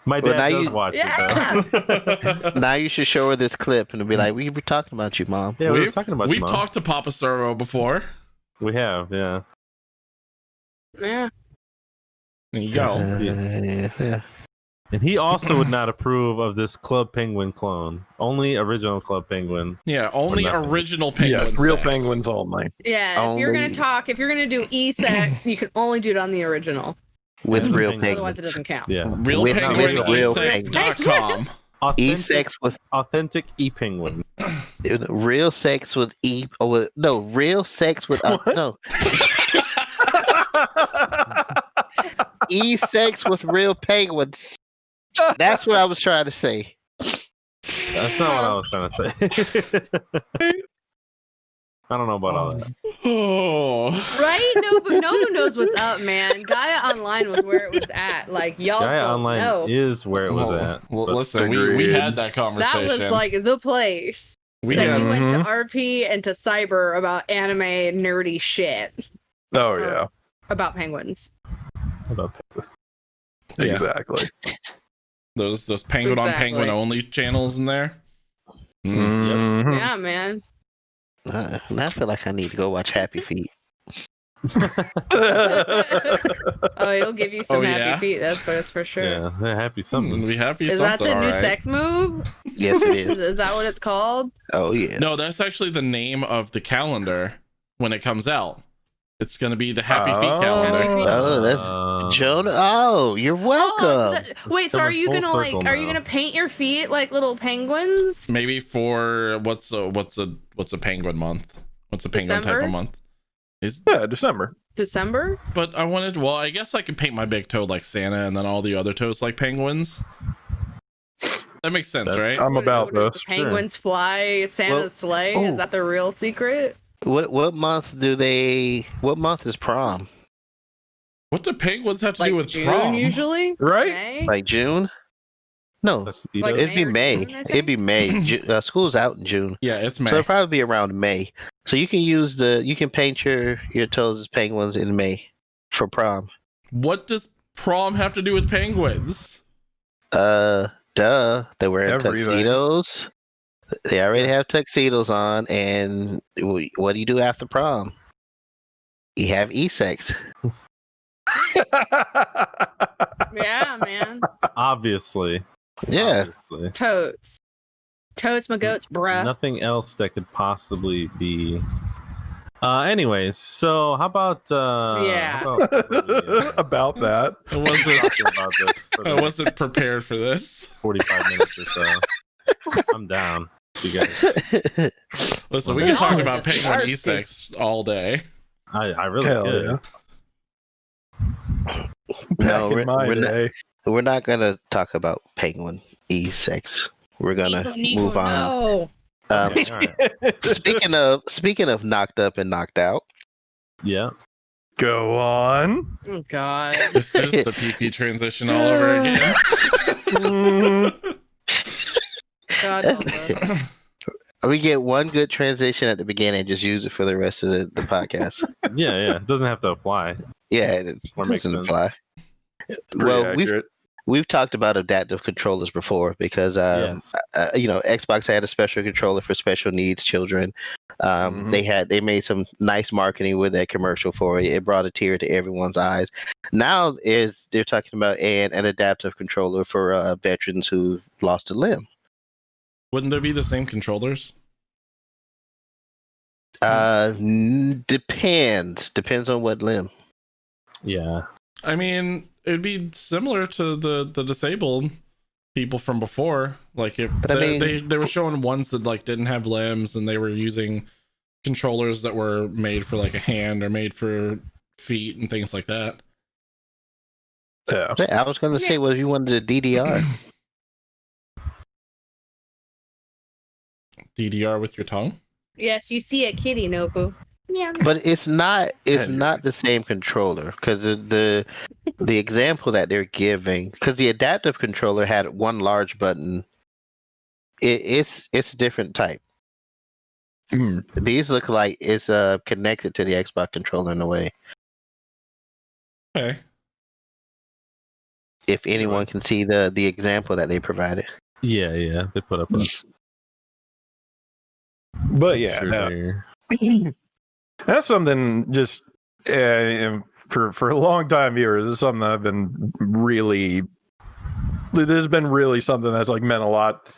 Speaker 6: My
Speaker 2: Well,
Speaker 6: dad
Speaker 2: now
Speaker 6: does
Speaker 2: you-
Speaker 6: watch
Speaker 3: Yeah.
Speaker 6: it though.
Speaker 2: Now you should show her this clip and be like, "We were talking about you, mom."
Speaker 6: Yeah, we were talking about
Speaker 1: We've
Speaker 6: you, Mom.
Speaker 1: talked to Papa Servo before.
Speaker 6: We have, yeah.
Speaker 3: Yeah.
Speaker 1: There you go.
Speaker 2: Yeah.
Speaker 6: And he also would not approve of this Club Penguin clone. Only original Club Penguin.
Speaker 1: Yeah, only
Speaker 6: nothing.
Speaker 1: original penguin.
Speaker 5: Yeah, real
Speaker 1: sex.
Speaker 5: penguins only.
Speaker 3: Yeah, if you're
Speaker 2: Only-
Speaker 3: if you're gonna do e-sex, you can only do it on the original.
Speaker 2: With
Speaker 6: Yeah,
Speaker 2: real
Speaker 6: penguins.
Speaker 3: Otherwise, it
Speaker 2: penguins.
Speaker 3: doesn't count.
Speaker 6: Yeah.
Speaker 1: Real
Speaker 2: With
Speaker 1: penguin
Speaker 2: real
Speaker 1: e-sex.com.
Speaker 2: E-sex with
Speaker 6: Authentic e-penguin.
Speaker 2: real sex with real sex with no e-sex with real penguins. That's what I was trying to say.
Speaker 6: That's not what I was trying to say. I don't know about all that.
Speaker 1: Oh.
Speaker 3: Right? No, but no one knows what's up, man. Gaia Online was where it was at. Like y'all
Speaker 6: Gaia
Speaker 3: don't
Speaker 6: Online
Speaker 3: know.
Speaker 6: is where it was
Speaker 1: Oh,
Speaker 6: at.
Speaker 1: well,
Speaker 6: but-
Speaker 1: listen, we
Speaker 5: Agreed.
Speaker 1: had that
Speaker 3: That
Speaker 1: conversation.
Speaker 3: was like the place.
Speaker 1: we
Speaker 3: That
Speaker 1: had,
Speaker 3: you went to RP and to Cyber about anime nerdy shit
Speaker 5: Oh yeah,
Speaker 3: about penguins.
Speaker 6: about penguins.
Speaker 1: Yeah.
Speaker 5: exactly.
Speaker 1: those penguin on
Speaker 3: Exactly.
Speaker 1: penguin only channels in there. Mm.
Speaker 5: Mhm.
Speaker 3: Yeah, man.
Speaker 2: Now I feel like I need to go watch Happy Feet.
Speaker 3: Oh, it'll give you some
Speaker 1: Oh,
Speaker 3: happy
Speaker 1: yeah?
Speaker 3: feet. That's for sure.
Speaker 6: Yeah, they're happy something.
Speaker 1: Be happy
Speaker 3: Is that
Speaker 1: something,
Speaker 3: the new
Speaker 1: alright.
Speaker 3: sex move?
Speaker 2: Yes, it
Speaker 3: Is,
Speaker 2: is.
Speaker 3: is that what it's called?
Speaker 2: Oh yeah.
Speaker 1: No, that's actually the name of the calendar when it comes out. It's going to be the Happy Feet
Speaker 5: Oh.
Speaker 1: calendar.
Speaker 3: Happy feet.
Speaker 2: Oh, that's Jonah. Oh, you're welcome.
Speaker 3: Oh, wait, so are
Speaker 6: Coming
Speaker 3: you
Speaker 6: full
Speaker 3: gonna like?
Speaker 6: circle
Speaker 3: Are you
Speaker 6: now.
Speaker 3: gonna paint your feet like little penguins?
Speaker 1: Maybe for what's a penguin month? What's a penguin type
Speaker 3: December?
Speaker 1: of month? Is
Speaker 5: Yeah, December.
Speaker 3: December?
Speaker 1: but I wanted. Well, I guess I could paint my big toe like Santa, and then all the other toes like penguins. That makes sense,
Speaker 6: That-
Speaker 1: right?
Speaker 5: I'm
Speaker 3: What-
Speaker 5: about
Speaker 3: what,
Speaker 5: this.
Speaker 3: the penguins fly Santa's
Speaker 2: Well,
Speaker 3: sleigh?
Speaker 2: oh.
Speaker 3: Is that the real secret?
Speaker 2: What month do they? What month is prom?
Speaker 1: What do penguins have to
Speaker 3: Like
Speaker 1: do with
Speaker 3: June
Speaker 1: prom?
Speaker 3: usually?
Speaker 5: Right?
Speaker 3: May?
Speaker 2: Like June? No,
Speaker 6: Tuxedo.
Speaker 3: Like-
Speaker 2: it'd be
Speaker 3: May or
Speaker 2: May.
Speaker 3: June, I
Speaker 2: It'd be May. School's out in June,
Speaker 1: Yeah, it's May.
Speaker 2: so it'll probably be around May. So you can you can paint your toes as penguins in May for prom.
Speaker 1: What does prom have to do with penguins?
Speaker 2: Duh. They're wearing
Speaker 5: Everything.
Speaker 2: tuxedos. They already have tuxedos on, and what do you do after prom? You have e-sex.
Speaker 3: Yeah, man.
Speaker 6: Obviously.
Speaker 2: Yeah.
Speaker 6: Obviously.
Speaker 3: Totes. Totes my goats, bruh.
Speaker 6: Nothing else that could possibly be. Anyways, so how about
Speaker 3: Yeah.
Speaker 6: how about
Speaker 5: About that.
Speaker 1: I wasn't.
Speaker 6: talking about this for
Speaker 1: I
Speaker 6: the
Speaker 1: wasn't prepared for this.
Speaker 6: 45 minutes or so? I'm down. You guys,
Speaker 1: Listen, we
Speaker 6: Well,
Speaker 1: can talk
Speaker 3: no,
Speaker 1: about
Speaker 3: it's
Speaker 1: penguin
Speaker 3: nasty.
Speaker 1: e-sex all day.
Speaker 6: I really
Speaker 5: Hell
Speaker 6: could.
Speaker 5: yeah.
Speaker 2: No,
Speaker 5: Back
Speaker 2: we're-
Speaker 5: in my
Speaker 2: we're not-
Speaker 5: day.
Speaker 2: We're not gonna talk about penguin e-sex. We're gonna move on.
Speaker 3: No.
Speaker 6: Okay, all right.
Speaker 2: Speaking of knocked up and knocked out.
Speaker 6: Yeah.
Speaker 5: Go on.
Speaker 3: Oh God.
Speaker 1: This is the PP transition all over again.
Speaker 3: God help us.
Speaker 2: We get one good transition at the beginning and just use it for the rest of the podcast.
Speaker 6: Yeah. It doesn't have to apply.
Speaker 2: Yeah, it
Speaker 6: Or makes
Speaker 2: doesn't
Speaker 6: sense.
Speaker 2: apply.
Speaker 5: Pretty
Speaker 2: Well,
Speaker 5: accurate.
Speaker 2: we've talked about adaptive controllers before because
Speaker 6: Yes.
Speaker 2: Xbox had a special controller for special needs children.
Speaker 5: Mhm.
Speaker 2: They made some nice marketing with that commercial for it. It brought a tear to everyone's eyes. Now they're talking about an adaptive controller for veterans who lost a limb.
Speaker 1: Wouldn't there be the same controllers?
Speaker 2: Depends on what limb.
Speaker 6: Yeah.
Speaker 1: I mean, it'd be similar to the disabled people from before. Like if
Speaker 2: But I mean-
Speaker 1: they were showing ones that like didn't have limbs and they were using controllers that were made for like a hand or made for feet and things like that.
Speaker 5: Yeah.
Speaker 2: I was gonna say, well, if you wanted a DDR,
Speaker 1: DDR with your tongue?
Speaker 3: Yes, you see a kitty, Nobu.
Speaker 2: But it's not the same controller because the example that they're giving, because the adaptive controller had one large button. It's a different type. These look like it's connected to the Xbox controller in a way.
Speaker 1: Okay.
Speaker 2: If anyone can see the example that they provided.
Speaker 6: Yeah, they put up a.
Speaker 5: But yeah,
Speaker 6: Sure
Speaker 5: that's something just for a long time viewers. It's something that I've been really. This has been really something that's like meant a lot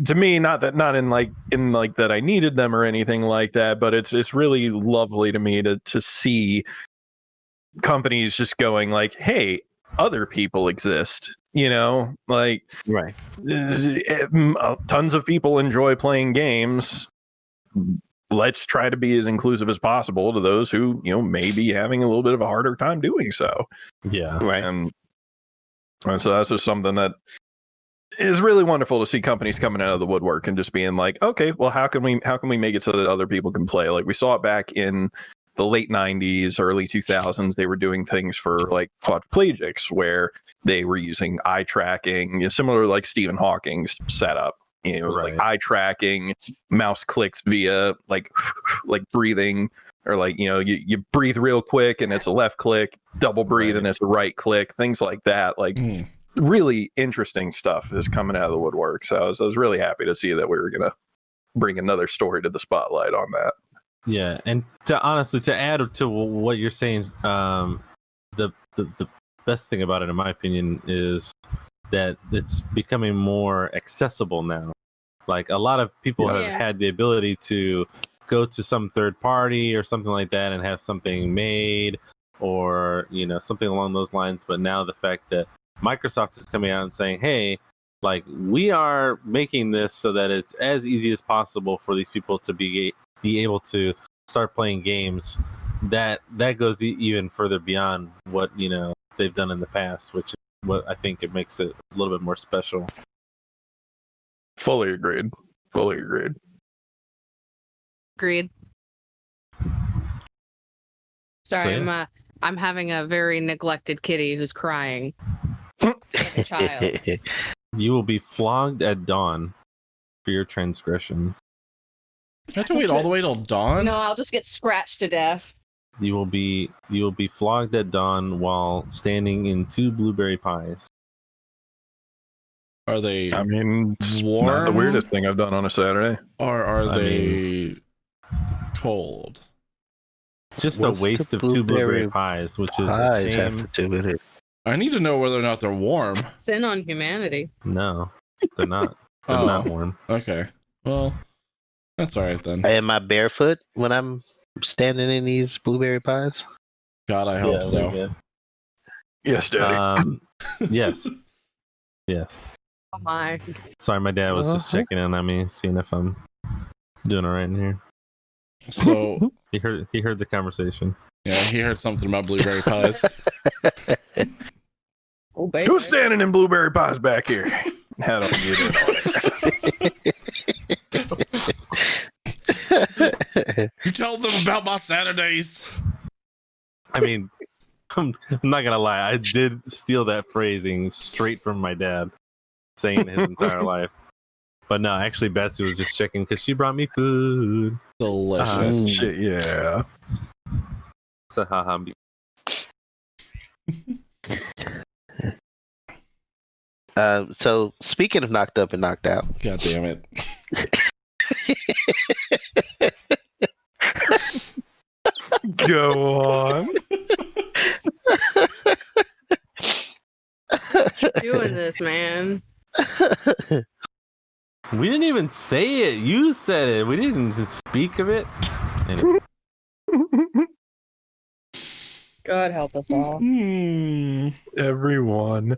Speaker 5: to me. Not in that I needed them or anything like that, but it's really lovely to me to see companies just going like, hey, other people exist, like
Speaker 2: Right.
Speaker 5: Tons of people enjoy playing games. Let's try to be as inclusive as possible to those who may be having a little bit of a harder time doing so.
Speaker 6: Yeah,
Speaker 2: Right.
Speaker 5: And so that's just something that is really wonderful to see companies coming out of the woodwork and just being like, okay, well, how can we make it so that other people can play? Like we saw it back in the late 90s, early 2000s. They were doing things for like quadriplegics where they were using eye tracking, similar to like Stephen Hawking's setup, like eye tracking, mouse clicks via like breathing, or like, you breathe real quick and it's a left click, double breathe and it's a right click, things like that. Like really interesting stuff is coming out of the woodwork. So I was really happy to see that we were going to bring another story to the spotlight on that.
Speaker 6: Yeah, and to add to what you're saying, the best thing about it, in my opinion, is that it's becoming more accessible now. Like a lot of people have had the ability to go to some third party or something like that and have something made, or something along those lines. But now the fact that Microsoft is coming out and saying, hey, like we are making this so that it's as easy as possible for these people to be able to start playing games, that goes even further beyond what they've done in the past, which is what I think it makes it a little bit more special.
Speaker 5: Fully agreed.
Speaker 3: Agreed. Sorry,
Speaker 6: So,
Speaker 3: I'm having a very neglected kitty who's crying like a child.
Speaker 6: You will be flogged at dawn for your transgressions.
Speaker 1: You have to wait all the way till dawn?
Speaker 3: No, I'll just get scratched to death.
Speaker 6: You will be flogged at dawn while standing in 2 blueberry pies.
Speaker 1: Are they
Speaker 5: I mean, it's
Speaker 1: warm?
Speaker 5: not the weirdest thing I've done on a Saturday.
Speaker 1: Or are they cold?
Speaker 6: Just
Speaker 2: What's
Speaker 6: a waste
Speaker 2: the
Speaker 6: of 2 blueberry
Speaker 2: blueberry
Speaker 6: pies, which is a
Speaker 2: Pies have
Speaker 6: shame.
Speaker 2: to do with it.
Speaker 1: I need to know whether or not they're warm.
Speaker 3: Sin on humanity.
Speaker 6: No, they're not. They're
Speaker 1: Oh.
Speaker 6: not warm.
Speaker 1: Okay. Well, that's all right then.
Speaker 2: Am I barefoot when I'm standing in these blueberry pies?
Speaker 1: God, I hope so.
Speaker 6: Yeah.
Speaker 5: Yes, Daddy.
Speaker 6: Yes. Yes.
Speaker 3: Oh my.
Speaker 6: Sorry, my dad was just checking in on me, seeing if I'm doing all right in here.
Speaker 1: So,
Speaker 6: He heard the conversation.
Speaker 1: yeah, he heard something about blueberry pies.
Speaker 3: Oh baby.
Speaker 5: Who's standing in blueberry pies back here? How do you
Speaker 1: You tell them about my Saturdays.
Speaker 6: I mean, I'm not gonna lie, I did steal that phrasing straight from my dad, saying it his entire life. But no, actually, Betsy was just checking because she brought me food.
Speaker 1: Delicious.
Speaker 5: Shit, yeah.
Speaker 6: So, haha.
Speaker 2: So speaking of knocked up and knocked out,
Speaker 1: God damn it.
Speaker 5: Go on.
Speaker 3: Doing this, man.
Speaker 6: We didn't even say it. You said it. We didn't speak of it. Anyway.
Speaker 3: God help us all.
Speaker 5: Everyone.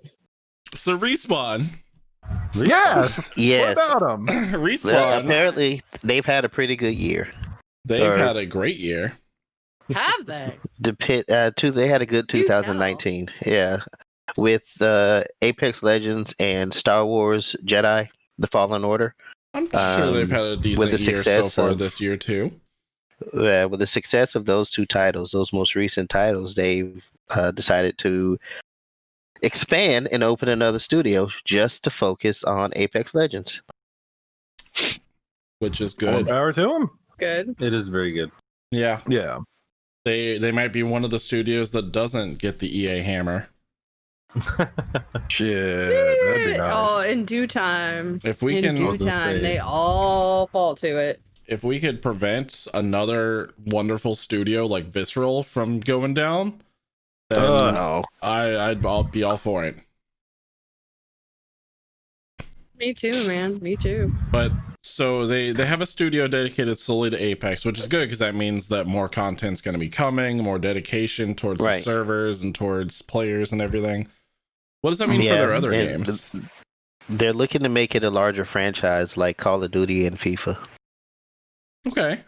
Speaker 1: So Respawn.
Speaker 5: Yes.
Speaker 2: yes.
Speaker 5: What about them?
Speaker 2: Well,
Speaker 1: Respawn.
Speaker 2: apparently they've had a pretty good year.
Speaker 1: They've had a great year.
Speaker 3: Have they?
Speaker 2: They had a good
Speaker 3: You tell.
Speaker 2: 2019. Yeah, with Apex Legends and Star Wars Jedi: The Fallen Order.
Speaker 1: I'm sure they've had a decent
Speaker 2: with the
Speaker 1: year so
Speaker 2: success
Speaker 1: far
Speaker 2: of-
Speaker 1: this year too.
Speaker 2: with the success of those two titles, those most recent titles, they've decided to expand and open another studio just to focus on Apex Legends.
Speaker 1: which is
Speaker 5: More
Speaker 1: good.
Speaker 5: power to him.
Speaker 3: Good.
Speaker 6: It is very good.
Speaker 1: Yeah,
Speaker 5: Yeah.
Speaker 1: they might be one of the studios that doesn't get the EA hammer.
Speaker 5: Shit. That'd be nice.
Speaker 3: Oh, in due time.
Speaker 1: If we
Speaker 3: In
Speaker 1: can,
Speaker 3: due
Speaker 6: was gonna
Speaker 3: time,
Speaker 6: say-
Speaker 3: they all fall to it.
Speaker 1: if we could prevent another wonderful studio like Visceral from going down, then
Speaker 2: No.
Speaker 1: I'll be all for it.
Speaker 3: Me too, man. Me too.
Speaker 1: But so they have a studio dedicated solely to Apex, which is good because that means that more content's going to be coming, more dedication towards the
Speaker 2: Right.
Speaker 1: servers and towards players and everything. What does that mean for their other
Speaker 2: and
Speaker 1: games?
Speaker 2: They're looking to make it a larger franchise like Call of Duty and FIFA.
Speaker 1: Okay.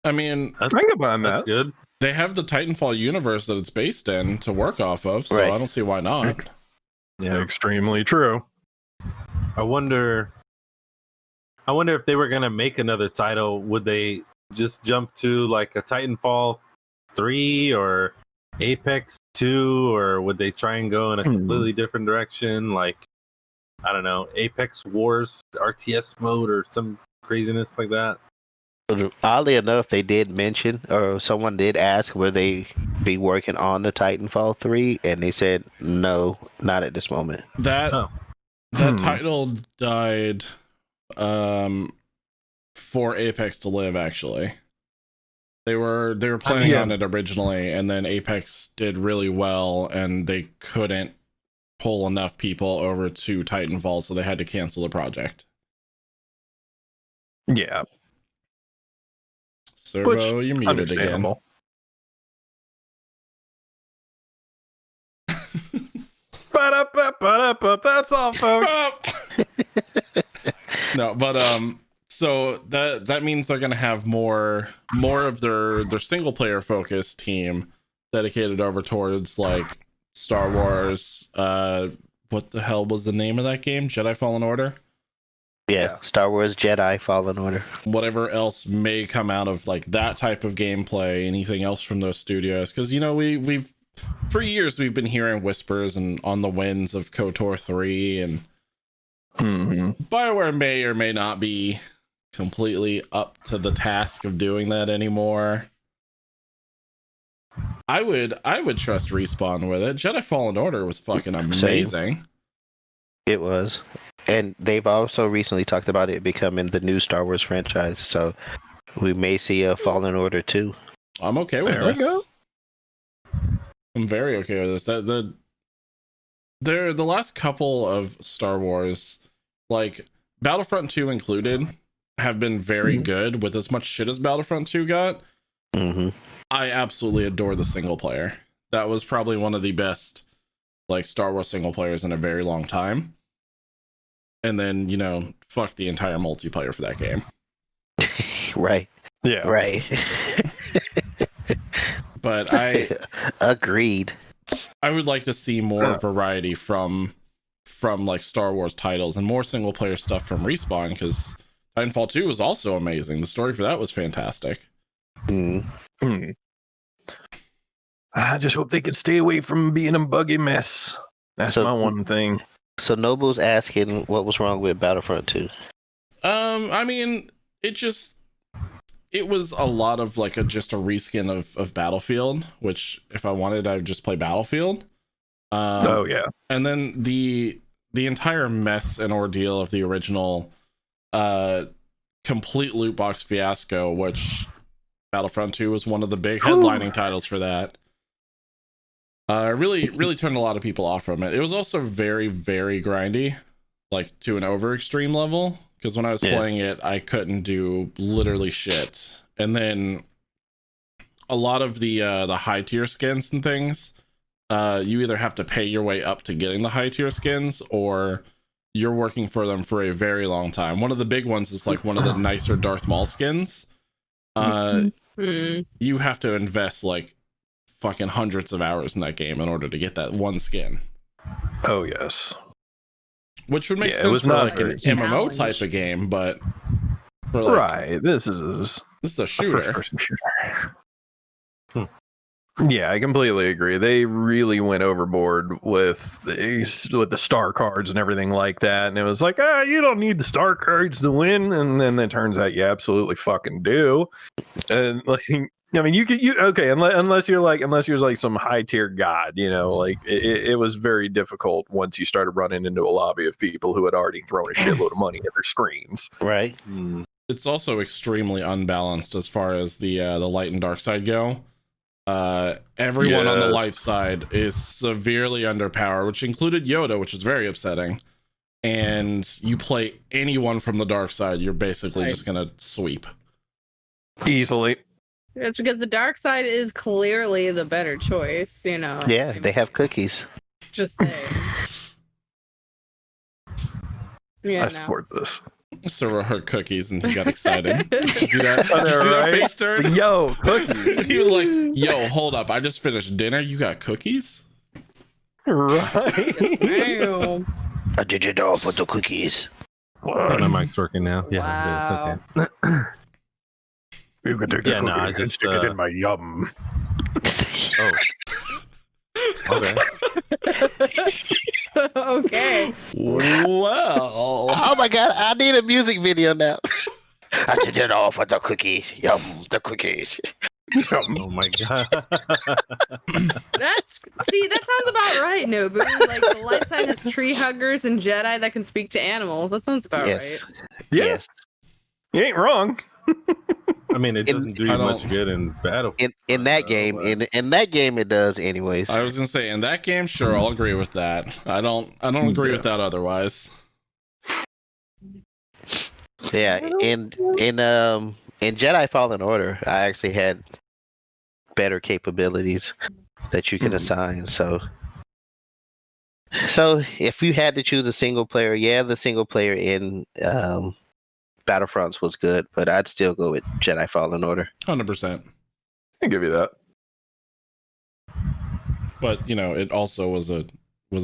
Speaker 1: I mean,
Speaker 5: I can buy
Speaker 6: That's
Speaker 5: that.
Speaker 6: good.
Speaker 1: they have the Titanfall universe that it's based in to work off of, so
Speaker 2: Right.
Speaker 1: I don't see why not.
Speaker 6: Yeah.
Speaker 5: Extremely true.
Speaker 6: I wonder if they were gonna make another title, would they just jump to like a Titanfall 3 or Apex 2, or would they try and go in a completely different direction, like I don't know, Apex Wars RTS mode or some craziness like that?
Speaker 2: But oddly enough, they did mention, or someone did ask, will they be working on the Titanfall 3, and they said no, not at this moment.
Speaker 1: That
Speaker 6: Oh.
Speaker 1: that title died for Apex to live, actually. They were planning
Speaker 5: yeah.
Speaker 1: on it originally, and then Apex did really well and they couldn't pull enough people over to Titanfall, so they had to cancel the project.
Speaker 5: Yeah.
Speaker 1: Servo,
Speaker 5: Which,
Speaker 1: you're muted again.
Speaker 5: understandable. Ba-da-ba-ba-da-ba. That's all, folks.
Speaker 1: No, but so that means they're gonna have more of their single player focused team dedicated over towards like Star Wars. What the hell was the name of that game? Jedi Fallen Order?
Speaker 2: Yeah, Star Wars Jedi Fallen Order.
Speaker 1: Whatever else may come out of like that type of gameplay, anything else from those studios, because you know we've for years we've been hearing whispers and on the winds of KOTOR 3, and BioWare may or may not be completely up to the task of doing that anymore. I would trust Respawn with it. Jedi Fallen Order was fucking amazing.
Speaker 2: It was. And they've also recently talked about it becoming the new Star Wars franchise, so we may see a Fallen Order 2.
Speaker 1: I'm okay with
Speaker 5: There we
Speaker 1: this.
Speaker 5: go.
Speaker 1: I'm very okay with this. The last couple of Star Wars, like Battlefront 2 included, have been very good. With as much shit as Battlefront 2 got,
Speaker 2: Mm-hmm.
Speaker 1: I absolutely adore the single player. That was probably one of the best like Star Wars single players in a very long time. And then, you know, fuck the entire multiplayer for that game.
Speaker 2: Right,
Speaker 5: Yeah.
Speaker 2: right.
Speaker 1: But I
Speaker 2: Agreed.
Speaker 1: would like to see more variety from like Star Wars titles and more single player stuff from Respawn, because Titanfall 2 was also amazing. The story for that was fantastic.
Speaker 2: Mm.
Speaker 5: I just hope they can stay away from being a buggy mess. That's
Speaker 2: So-
Speaker 5: my one thing.
Speaker 2: So Noble's asking what was wrong with Battlefront 2.
Speaker 1: I mean, it was a lot of like just a reskin of Battlefield, which if I wanted, I'd just play Battlefield.
Speaker 5: Oh yeah.
Speaker 1: And then the entire mess and ordeal of the original complete loot box fiasco, which Battlefront 2 was one of the big headlining titles for that. Really turned a lot of people off from it. It was also very, very grindy, like to an over extreme level. Because when I was playing it, I couldn't do literally shit. And then a lot of the high tier skins and things, you either have to pay your way up to getting the high tier skins, or you're working for them for a very long time. One of the big ones is like one of the nicer Darth Maul skins. You have to invest like fucking hundreds of hours in that game in order to get that one skin.
Speaker 5: Oh yes.
Speaker 1: Which would make
Speaker 5: Yeah, it
Speaker 1: sense
Speaker 5: was
Speaker 1: for
Speaker 5: not
Speaker 1: like an
Speaker 5: very
Speaker 1: MMO
Speaker 3: challenge.
Speaker 1: type of game, but
Speaker 5: Right. This is
Speaker 1: a
Speaker 5: a
Speaker 1: shooter.
Speaker 5: first-person shooter. Yeah, I completely agree. They really went overboard with the star cards and everything like that. And it was like, you don't need the star cards to win. And then it turns out you absolutely fucking do. And like, I mean, unless you're like some high tier god, like it was very difficult once you started running into a lobby of people who had already thrown a shitload of money at their screens.
Speaker 2: Right.
Speaker 1: It's also extremely unbalanced as far as the light and dark side go. Everyone on the light side is severely underpowered, which included Yoda, which is very upsetting. And you play anyone from the dark side, you're basically just gonna sweep
Speaker 5: easily.
Speaker 3: It's because the dark side is clearly the better choice,
Speaker 2: Yeah, they have cookies.
Speaker 3: Just saying.
Speaker 5: I support this.
Speaker 1: So her cookies, and he got excited. You see that?
Speaker 5: I know, right?
Speaker 1: Face turn?
Speaker 5: Yo, cookies.
Speaker 1: He was like, "Yo, hold up! I just finished dinner. You got cookies?"
Speaker 5: Right.
Speaker 3: Damn.
Speaker 2: I did it all for the cookies.
Speaker 6: Oh, my mic's working now. Yeah,
Speaker 3: Wow.
Speaker 6: it is. Okay.
Speaker 5: You can take the cookie
Speaker 6: I
Speaker 5: and
Speaker 6: just
Speaker 5: stick it in my yum.
Speaker 6: Oh. Okay.
Speaker 3: Okay.
Speaker 1: Well,
Speaker 2: Oh my god, I need a music video now. I did it all for the cookies. Yum, the cookies.
Speaker 6: Oh my god.
Speaker 3: That sounds about right, Nobu. Like the light side has tree huggers and Jedi that can speak to animals. That sounds about right.
Speaker 2: Yes.
Speaker 5: You ain't wrong.
Speaker 6: I mean, it doesn't do you much good in battle.
Speaker 2: In that game, in that game, it does anyways.
Speaker 1: I was gonna say in that game, sure, I'll agree with that. I don't agree with that otherwise.
Speaker 2: Yeah, in Jedi Fallen Order, I actually had better capabilities that you can assign. So if you had to choose a single player, the single player in Battlefronts was good, but I'd still go with Jedi Fallen Order.
Speaker 1: 100%.
Speaker 5: I give you that.
Speaker 1: But it also was a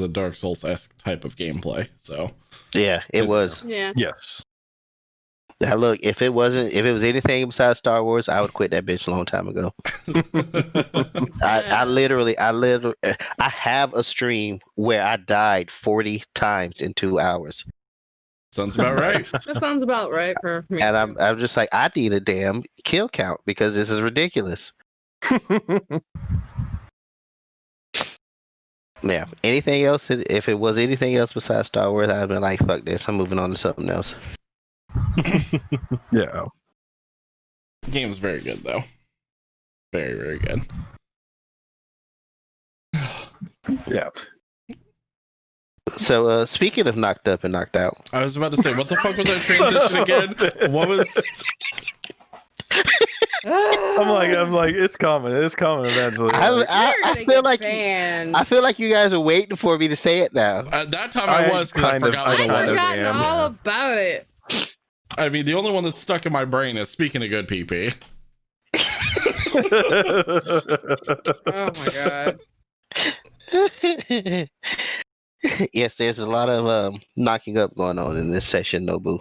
Speaker 1: Dark Souls-esque type of gameplay. So
Speaker 2: yeah, it was.
Speaker 3: Yeah.
Speaker 5: Yes.
Speaker 2: Now look, if it was anything besides Star Wars, I would quit that bitch a long time ago. I literally I have a stream where I died 40 times in 2 hours.
Speaker 1: Sounds about right.
Speaker 3: That sounds about right for me.
Speaker 2: And I'm just like, I need a damn kill count because this is ridiculous. Yeah. Anything else? If it was anything else besides Star Wars, I'd been like, fuck this. I'm moving on to something else.
Speaker 5: Yeah.
Speaker 1: The game is very good though. Very, very good.
Speaker 5: Yeah.
Speaker 2: So speaking of knocked up and knocked out,
Speaker 1: I was about to say, what the fuck was that transition again? What was?
Speaker 5: I'm like, it's coming eventually.
Speaker 2: I feel like you guys are waiting for me to say it now.
Speaker 1: At that time I was, because I forgot what
Speaker 3: I've
Speaker 1: it was.
Speaker 3: forgotten all about it.
Speaker 1: I mean, the only one that's stuck in my brain is speaking of good PP.
Speaker 3: Oh my god.
Speaker 2: Yes, there's a lot of knocking up going on in this session, Nobu.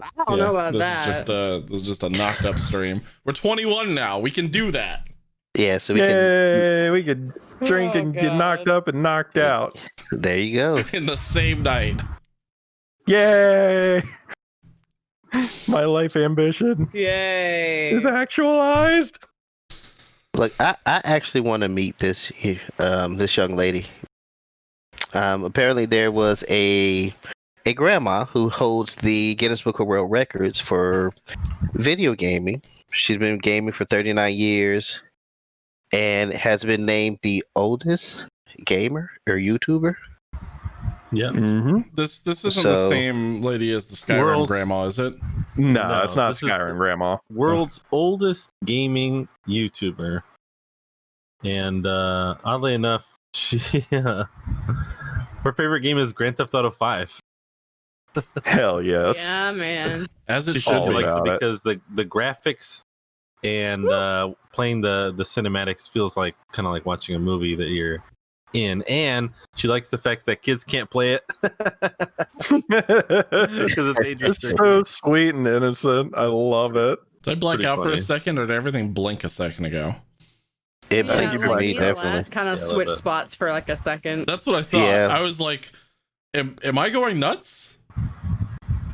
Speaker 3: I don't know about that.
Speaker 1: This is just a knocked up stream. We're 21 now. We can do that.
Speaker 2: Yeah, so
Speaker 5: we could drink and get knocked up and knocked out.
Speaker 2: There you go.
Speaker 1: In the same night.
Speaker 5: Yay! My life ambition
Speaker 3: Yay.
Speaker 5: is actualized.
Speaker 2: Look, I actually want to meet this young lady. Apparently there was a grandma who holds the Guinness Book of World Records for video gaming. She's been gaming for 39 years and has been named the oldest gamer or YouTuber.
Speaker 6: Yeah.
Speaker 5: Mm-hmm.
Speaker 1: This isn't the same lady as the Skyrim grandma, is it?
Speaker 5: No, it's not
Speaker 6: this is
Speaker 5: Skyrim grandma.
Speaker 6: World's oldest gaming YouTuber. And oddly enough, she her favorite game is Grand Theft Auto 5.
Speaker 5: Hell yes.
Speaker 3: Yeah, man.
Speaker 1: As it
Speaker 6: She
Speaker 1: should
Speaker 6: says she
Speaker 1: be.
Speaker 6: likes it because the graphics and playing the cinematics feels like kind of like watching a movie that you're in, and she likes the fact that kids can't play it because it's age
Speaker 5: It's
Speaker 6: restricted.
Speaker 5: so sweet and innocent. I love it.
Speaker 1: Did I black
Speaker 6: Pretty
Speaker 1: out for
Speaker 6: funny.
Speaker 1: a second, or did everything blink a second ago?
Speaker 2: It
Speaker 3: Yeah,
Speaker 2: blinked for me, definitely.
Speaker 3: Kind of
Speaker 6: Yeah, a little
Speaker 3: switch
Speaker 6: bit.
Speaker 3: spots for like a second.
Speaker 1: That's what I thought.
Speaker 2: Yeah.
Speaker 1: I was like, am I going nuts?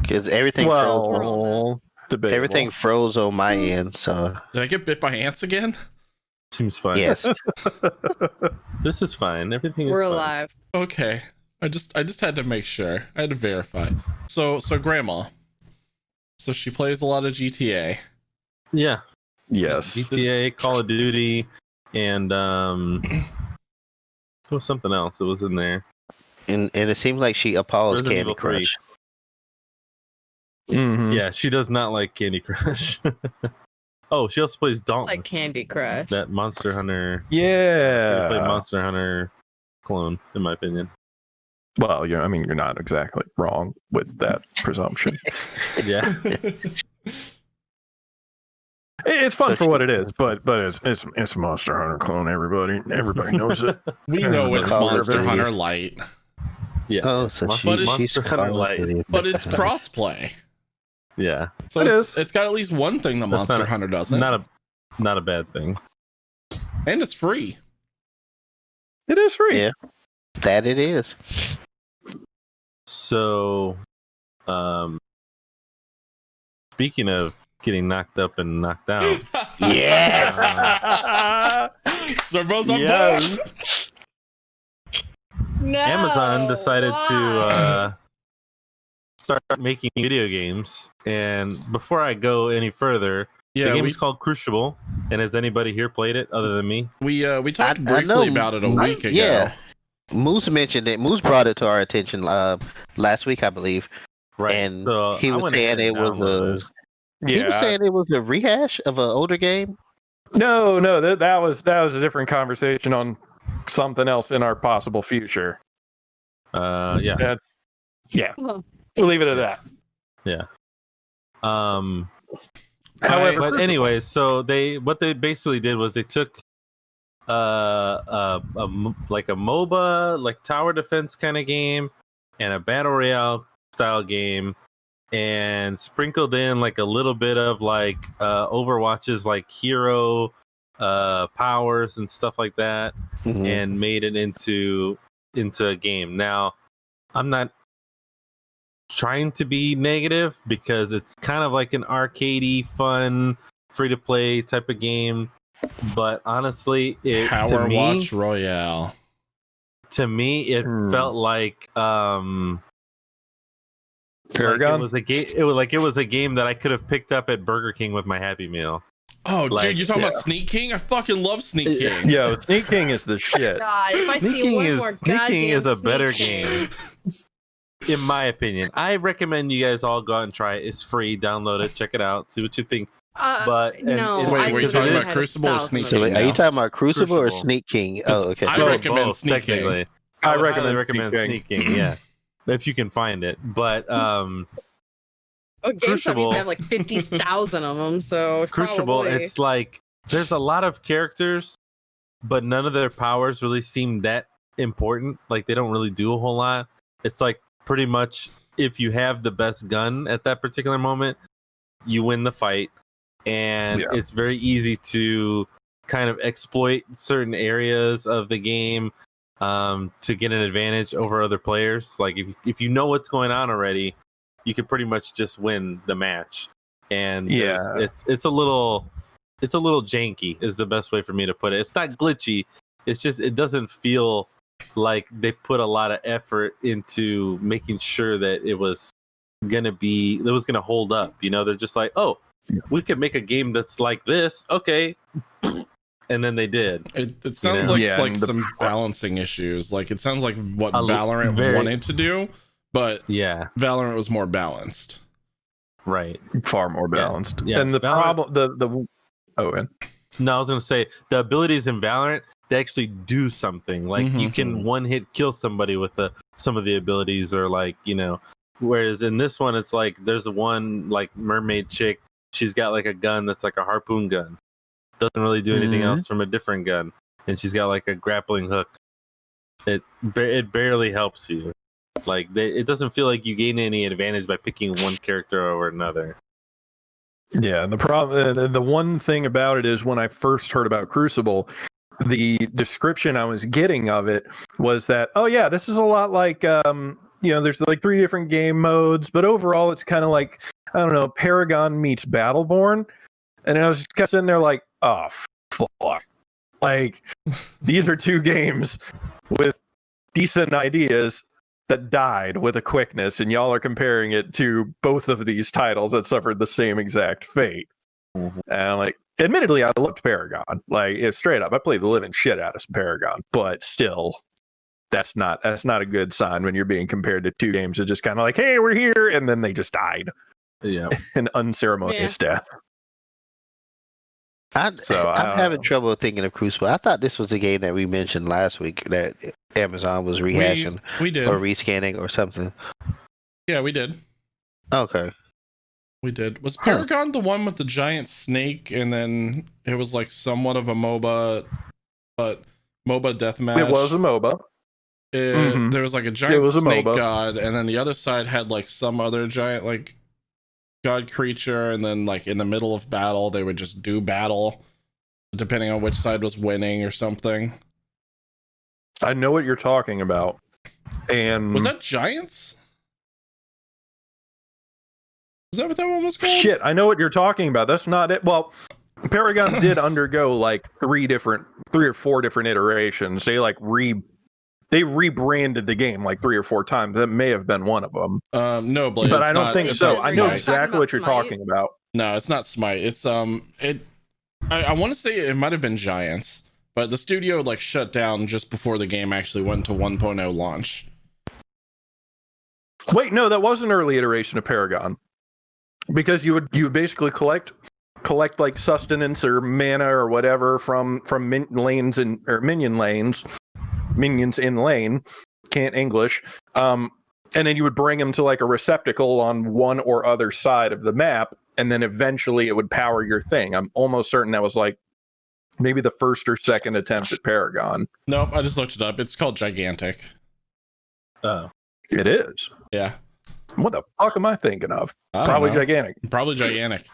Speaker 2: Because everything
Speaker 5: Well, debatable.
Speaker 2: everything froze on my end. So
Speaker 1: Did I get bit by ants again?
Speaker 6: Seems fine.
Speaker 2: yes,
Speaker 6: This is fine. Everything is
Speaker 3: We're
Speaker 6: fine.
Speaker 3: alive.
Speaker 1: Okay. I just had to make sure. I had to verify. So grandma. So she plays a lot of GTA.
Speaker 6: Yeah.
Speaker 5: Yes.
Speaker 6: GTA, Call of Duty, and there was something else that was in there.
Speaker 2: and it seems like she appalls
Speaker 6: Resident
Speaker 2: Candy
Speaker 6: Evil 3.
Speaker 2: Crush.
Speaker 5: Mhm.
Speaker 6: Yeah, she does not like Candy Crush. Oh, she also plays Dauntless.
Speaker 3: Like Candy Crush.
Speaker 6: That Monster Hunter.
Speaker 5: Yeah.
Speaker 6: Play Monster Hunter clone, in my opinion.
Speaker 5: Well, I mean, you're not exactly wrong with that presumption.
Speaker 6: Yeah.
Speaker 5: It's fun
Speaker 2: So
Speaker 5: for what it is, but it's a Monster Hunter clone. Everybody knows it.
Speaker 1: We know it's
Speaker 2: Call of
Speaker 1: Monster
Speaker 2: Duty.
Speaker 1: Hunter Light,
Speaker 6: Yeah.
Speaker 2: Oh, so
Speaker 6: But
Speaker 2: she's
Speaker 6: it's
Speaker 2: Call
Speaker 6: Hunter
Speaker 2: of
Speaker 6: Light.
Speaker 2: Duty.
Speaker 1: but it's crossplay.
Speaker 6: Yeah.
Speaker 1: So
Speaker 5: It
Speaker 1: it's,
Speaker 5: is.
Speaker 1: it's got at least one thing the
Speaker 6: That's
Speaker 1: Monster
Speaker 6: not a-
Speaker 1: Hunter doesn't,
Speaker 6: Not a bad thing.
Speaker 1: and it's free.
Speaker 5: It is free.
Speaker 2: Yeah. That it is.
Speaker 6: So, speaking of getting knocked up and knocked out,
Speaker 2: Yeah.
Speaker 1: Starbucks on
Speaker 6: Yes.
Speaker 1: board.
Speaker 3: No.
Speaker 6: Amazon decided
Speaker 3: why?
Speaker 6: to start making video games. And before I go any further, the
Speaker 1: Yeah,
Speaker 6: game is called Crucible. And has anybody here played it other than me?
Speaker 1: we talked
Speaker 2: I
Speaker 1: briefly
Speaker 2: know-
Speaker 1: about it a week ago.
Speaker 2: Yeah. Moose mentioned it. Moose brought it to our attention last week, I believe.
Speaker 6: Right.
Speaker 2: And
Speaker 6: so
Speaker 2: he
Speaker 6: I
Speaker 2: was
Speaker 6: went
Speaker 2: saying
Speaker 6: ahead
Speaker 2: it
Speaker 6: and
Speaker 2: was
Speaker 6: downloaded
Speaker 2: a. He was saying it was a rehash of an older game.
Speaker 5: No, that was a different conversation on something else in our possible future.
Speaker 6: Yeah.
Speaker 5: That's
Speaker 3: Oh.
Speaker 5: we'll leave it at that.
Speaker 1: However,
Speaker 6: But anyways, so what they basically did was they took like a MOBA, like tower defense kind of game, and a battle royale style game, and sprinkled in like a little bit of like Overwatch's like hero powers and stuff like that,
Speaker 2: Mhm.
Speaker 6: and made it into a game. Now, I'm not trying to be negative because it's kind of like an arcadey, fun, free to play type of game. But honestly,
Speaker 1: Power Watch Royale.
Speaker 6: to me, it felt like
Speaker 5: Paragon.
Speaker 6: Like it was a game. It was a game that I could have picked up at Burger King with my Happy Meal.
Speaker 1: Oh,
Speaker 6: Like,
Speaker 1: dude, you're talking about Sneak King? I fucking love Sneak King.
Speaker 5: Yo, Sneak King is the shit.
Speaker 3: God, if I see one more
Speaker 6: Sneak King is a
Speaker 3: goddamn
Speaker 6: better
Speaker 3: Sneak
Speaker 6: game, in my opinion. I recommend you guys all go out and try it. It's free. Download it. Check it out. See what you think. But- and
Speaker 3: no,
Speaker 6: it-
Speaker 1: Wait,
Speaker 3: I
Speaker 1: were you
Speaker 3: think
Speaker 1: talking
Speaker 3: I
Speaker 1: about
Speaker 3: had
Speaker 1: Crucible or
Speaker 3: 1,000
Speaker 1: Sneak
Speaker 3: of
Speaker 2: So
Speaker 1: King?
Speaker 3: them.
Speaker 2: wait, are you
Speaker 1: now.
Speaker 2: talking about Crucible or
Speaker 6: Crucible.
Speaker 2: Sneak King? Oh, okay.
Speaker 1: I
Speaker 6: Well,
Speaker 1: recommend
Speaker 6: both,
Speaker 1: Sneak King.
Speaker 6: technically.
Speaker 5: I
Speaker 6: would
Speaker 5: recommend
Speaker 6: highly recommend
Speaker 5: Sneak King.
Speaker 6: Sneak King. Yeah, if you can find it. But
Speaker 3: Oh, GameStop used
Speaker 6: Crucible.
Speaker 3: to have like 50,000 of them, so
Speaker 6: Crucible,
Speaker 3: probably.
Speaker 6: it's like there's a lot of characters, but none of their powers really seem that important. Like they don't really do a whole lot. It's like pretty much if you have the best gun at that particular moment, you win the fight. And
Speaker 5: Yeah.
Speaker 6: it's very easy to kind of exploit certain areas of the game to get an advantage over other players. Like if you know what's going on already, you can pretty much just win the match. And
Speaker 5: Yeah.
Speaker 6: it's a little janky is the best way for me to put it. It's not glitchy. It's just it doesn't feel like they put a lot of effort into making sure that it was gonna hold up. You know, they're just like, oh, we could make a game that's like this. Okay. And then they did.
Speaker 1: It sounds
Speaker 6: know?
Speaker 1: like
Speaker 5: Yeah, and the-
Speaker 1: some balancing issues. Like it sounds like what
Speaker 6: A
Speaker 1: Valorant
Speaker 6: very-
Speaker 1: wanted to do, but
Speaker 6: Yeah,
Speaker 1: Valorant was more balanced.
Speaker 6: right.
Speaker 5: Far more balanced.
Speaker 6: Yeah,
Speaker 5: And the
Speaker 6: Valorant-
Speaker 5: problem, and
Speaker 6: No, I was gonna say the abilities in Valorant, they actually do something. Like you can one hit kill somebody with some of the abilities, or like, you know, whereas in this one it's like there's one like mermaid chick, she's got like a gun that's like a harpoon gun. Doesn't really do anything else from a different gun. And she's got like a grappling hook. it barely helps you. Like it doesn't feel like you gain any advantage by picking one character over another.
Speaker 5: Yeah, and the problem, the one thing about it is when I first heard about Crucible, the description I was getting of it was that, oh yeah, this is a lot like, there's like 3 different game modes, but overall it's kind of like, I don't know, Paragon meets Battleborn. And I was just kind of sitting there like, oh, fuck. Like, these are 2 games with decent ideas that died with a quickness, and y'all are comparing it to both of these titles that suffered the same exact fate. And I'm like, admittedly, I loved Paragon. Like, straight up, I played the living shit out of some Paragon, but still, that's not a good sign when you're being compared to 2 games that just kind of like, hey, we're here, and then they just died.
Speaker 6: Yeah,
Speaker 5: an unceremonious death.
Speaker 2: I'm having trouble thinking of Crucible. I thought this was a game that we mentioned last week that Amazon was rehashing
Speaker 1: We did.
Speaker 2: or rescanning or something.
Speaker 1: Yeah, we did.
Speaker 2: Okay.
Speaker 1: We did. Was Paragon the one with the giant snake, and then it was like somewhat of a MOBA, but MOBA deathmatch?
Speaker 5: It was a MOBA.
Speaker 1: There was like a giant snake god, and then the other side had like some other giant like god creature, and then like in the middle of battle they would just do battle depending on which side was winning or something.
Speaker 5: I know what you're talking about. And
Speaker 1: was that Giants? Is that what that one was called?
Speaker 5: Shit, I know what you're talking about. That's not it. Well, Paragon did undergo like 3 or 4 different iterations. They rebranded the game like 3 or 4 times. That may have been one of them.
Speaker 1: No, Blade,
Speaker 5: but I don't think so. I know
Speaker 3: Smite.
Speaker 5: exactly what you're talking about.
Speaker 1: No, it's not Smite. It's I want to say it might have been Giants, but the studio like shut down just before the game actually went to 1.0 launch.
Speaker 5: Wait, no, that was an early iteration of Paragon, because you would basically collect like sustenance or mana or whatever from lanes or minion lanes. Minions in lane, can't English, and then you would bring them to like a receptacle on one or other side of the map, and then eventually it would power your thing. I'm almost certain that was like maybe the first or second attempt at Paragon.
Speaker 1: Nope, I just looked it up. It's called Gigantic.
Speaker 5: Oh, it is.
Speaker 1: Yeah.
Speaker 5: What the fuck am I thinking of? Probably Gigantic.
Speaker 1: Probably Gigantic.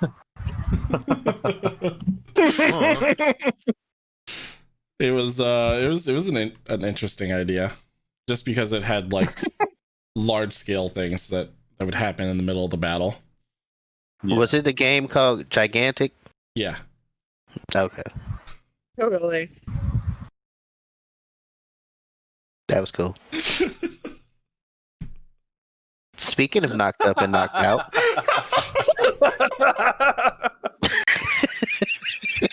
Speaker 1: It was an interesting idea, just because it had like large scale things that would happen in the middle of the battle.
Speaker 2: Yeah. Was it a game called Gigantic?
Speaker 1: Yeah.
Speaker 2: Okay.
Speaker 3: Totally.
Speaker 2: That was cool. Speaking of knocked up and knocked out.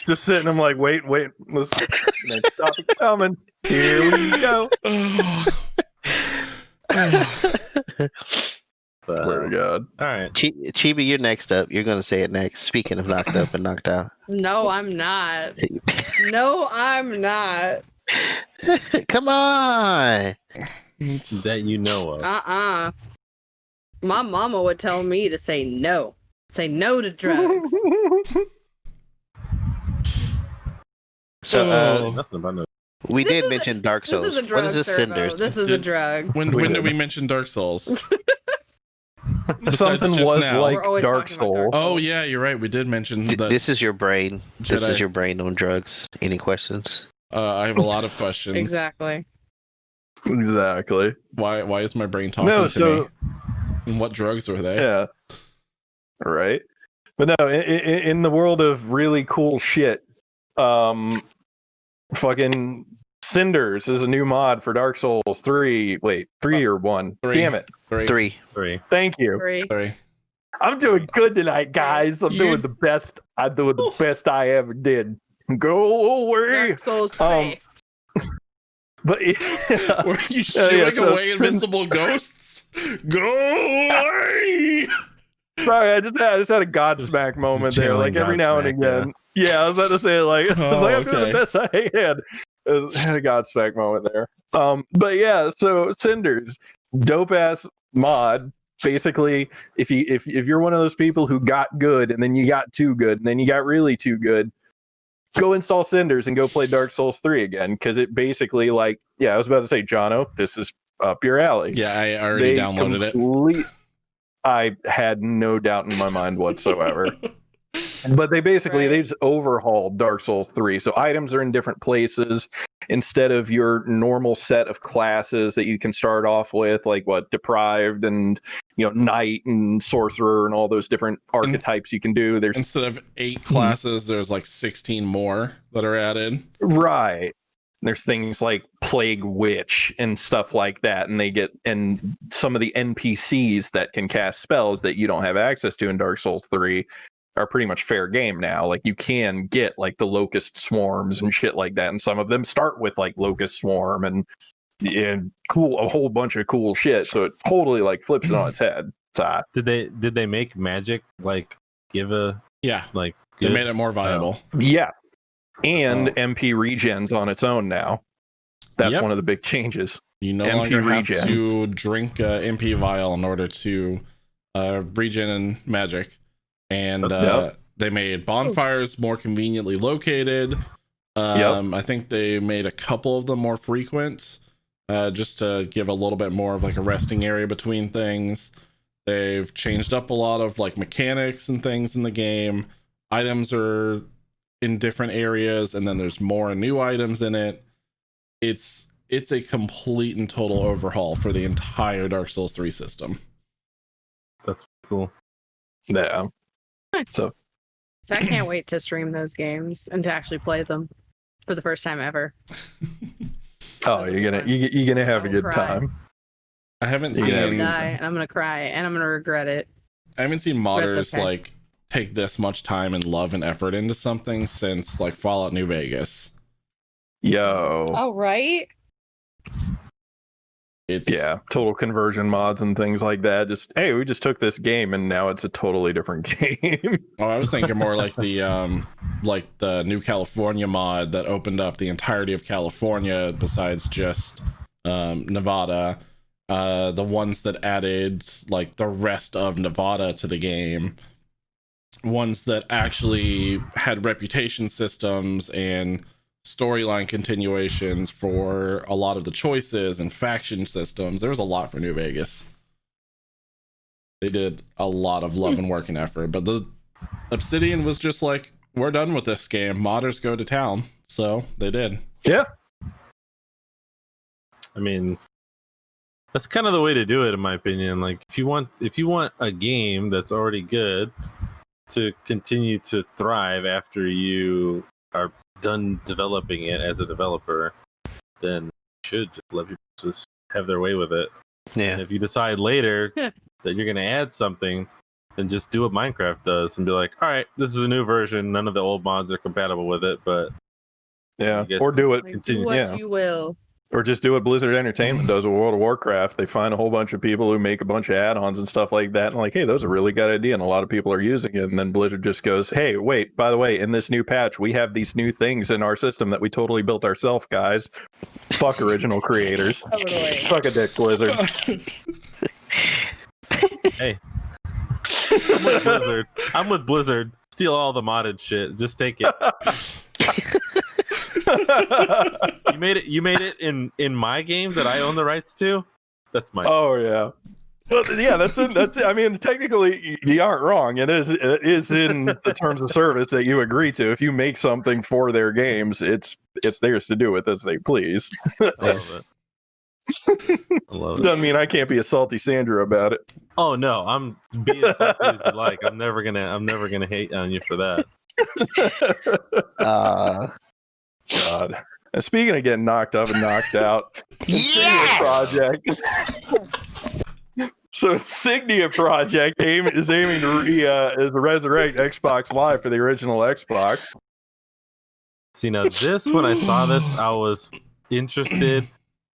Speaker 5: Just sitting, I'm like, wait, let's next topic coming. Here we go. Swear to God.
Speaker 6: All right.
Speaker 2: Chibi, you're next up. You're going to say it next. Speaking of knocked up and knocked out.
Speaker 3: No, I'm not. No, I'm not.
Speaker 2: Come on.
Speaker 6: That you know of.
Speaker 3: My mama would tell me to say no. Say no to drugs.
Speaker 2: So,
Speaker 6: nothing about no.
Speaker 2: We did mention Dark Souls.
Speaker 3: This is a drug,
Speaker 2: what is this, Cinders?
Speaker 3: This is a drug.
Speaker 1: When did we mention Dark Souls?
Speaker 5: Something was
Speaker 1: now.
Speaker 5: like Dark Souls.
Speaker 1: Oh yeah, you're right. We did mention that.
Speaker 2: This is your brain. This
Speaker 1: Jedi.
Speaker 2: is your brain on drugs. Any questions?
Speaker 1: I have a lot of questions.
Speaker 3: Exactly.
Speaker 1: Why is my brain talking to me? And what drugs were they?
Speaker 5: Yeah. Right. But no, in the world of really cool shit, fucking Cinders is a new mod for Dark Souls 3. Wait, 3 or 1?
Speaker 1: 3.
Speaker 5: Damn it.
Speaker 2: 3.
Speaker 5: Thank you.
Speaker 3: 3.
Speaker 5: I'm doing good tonight, guys. I'm doing the best. I'm doing the best I ever did. Go away.
Speaker 3: Dark Souls 3.
Speaker 5: But
Speaker 1: were you shooing away invincible ghosts? Go away.
Speaker 5: Sorry, I just had a Godsmack moment there, like every now and again. Yeah, I was about to say like, I'm doing the best I had. I had a Godsmack moment there. But yeah, so Cinders, dope ass mod. Basically, if you're one of those people who got good and then you got too good and then you got really too good, go install Cinders and go play Dark Souls 3 again, because it basically, like, I was about to say, Jono, this is up your alley.
Speaker 1: Yeah, I already downloaded it.
Speaker 5: I had no doubt in my mind whatsoever. But they basically they just overhauled Dark Souls 3. So items are in different places instead of your normal set of classes that you can start off with, like deprived and knight and sorcerer and all those different archetypes you can do. There's
Speaker 1: instead of 8 classes, there's like 16 more that are added.
Speaker 5: Right. There's things like Plague Witch and stuff like that, and some of the NPCs that can cast spells that you don't have access to in Dark Souls 3 are pretty much fair game now. Like, you can get like the Locust Swarms and shit like that, and some of them start with like Locust Swarm and a whole bunch of cool shit. So it totally like flips it on its head.
Speaker 6: Did they make magic like give a like
Speaker 1: they made it more viable?
Speaker 5: Yeah. And MP regens on its own now. That's one of the big changes.
Speaker 1: You no longer have to drink MP vial in order to regen in magic. And they made bonfires more conveniently located. I think they made a couple of them more frequent, just to give a little bit more of like a resting area between things. They've changed up a lot of like mechanics and things in the game. Items are in different areas, and then there's more new items in it. It's a complete and total overhaul for the entire Dark Souls 3 system.
Speaker 6: That's cool.
Speaker 5: Yeah. So
Speaker 3: I can't wait to stream those games and to actually play them for the first time ever.
Speaker 5: Oh, you're gonna have a good time.
Speaker 1: I haven't
Speaker 3: I'm
Speaker 1: seen.
Speaker 3: gonna die, and I'm gonna cry, and I'm gonna regret it.
Speaker 1: I haven't seen modders like take this much time and love and effort into something since like Fallout New Vegas.
Speaker 5: Yo.
Speaker 3: Oh, right.
Speaker 5: It's total conversion mods and things like that. Just, hey, we just took this game and now it's a totally different game.
Speaker 1: Oh, I was thinking more like the New California mod that opened up the entirety of California besides just Nevada. The ones that added like the rest of Nevada to the game. Ones that actually had reputation systems and storyline continuations for a lot of the choices and faction systems. There was a lot for New Vegas. They did a lot of love and work and effort, but the Obsidian was just like, we're done with this game, modders go to town. So they did.
Speaker 5: Yeah.
Speaker 6: I mean, that's kind of the way to do it, in my opinion. Like, if you want a game that's already good to continue to thrive after you are done developing it as a developer, then you should just let people just have their way with it.
Speaker 2: Yeah.
Speaker 6: And if you decide later that you're going to add something, then just do what Minecraft does and be like, all right, this is a new version. None of the old mods are compatible with it, but
Speaker 5: or do it.
Speaker 3: Like, do what you will.
Speaker 5: Or just do what Blizzard Entertainment does with World of Warcraft. They find a whole bunch of people who make a bunch of add-ons and stuff like that, and like, hey, those are a really good idea, and a lot of people are using it. And then Blizzard just goes, hey, wait, by the way, in this new patch, we have these new things in our system that we totally built ourselves, guys. Fuck original creators.
Speaker 3: Totally.
Speaker 5: Suck a dick, Blizzard.
Speaker 6: Hey, I'm with Blizzard. Steal all the modded shit. Just take it. You made it in my game that I own the rights to. That's my.
Speaker 5: Oh yeah. Well, yeah, that's it. I mean, technically, you aren't wrong. It is in the terms of service that you agree to. If you make something for their games, it's theirs to do with as they please.
Speaker 6: I love it. I love it.
Speaker 5: Doesn't mean I can't be a salty Sandra about it.
Speaker 6: Oh no, I'm be as salty as you like. I'm never gonna hate on you for that.
Speaker 5: God. And speaking of getting knocked up and knocked out,
Speaker 2: Yeah!
Speaker 5: Project. So Insignia Project is aiming to resurrect Xbox Live for the original Xbox.
Speaker 6: See, now this, when I saw this, I was interested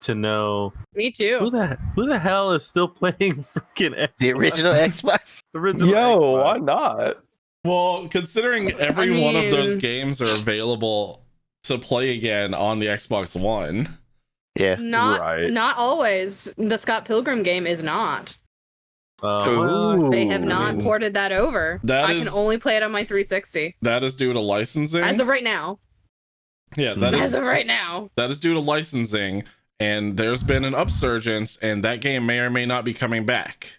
Speaker 6: to know.
Speaker 3: Me too.
Speaker 6: Who the hell is still playing freaking Xbox?
Speaker 2: The original Xbox?
Speaker 6: The original
Speaker 5: Yo,
Speaker 6: Xbox.
Speaker 5: why not?
Speaker 1: Well, considering every one of those games are available to play again on the Xbox One.
Speaker 2: Yeah.
Speaker 3: Not always. The Scott Pilgrim game is not.
Speaker 5: Ooh.
Speaker 3: They have not ported that over. I can only play it on my 360.
Speaker 1: That is due to licensing.
Speaker 3: As of right now.
Speaker 1: Yeah, that
Speaker 3: As
Speaker 1: is
Speaker 3: of right now.
Speaker 1: that is due to licensing, and there's been an upsurgence, and that game may or may not be coming back.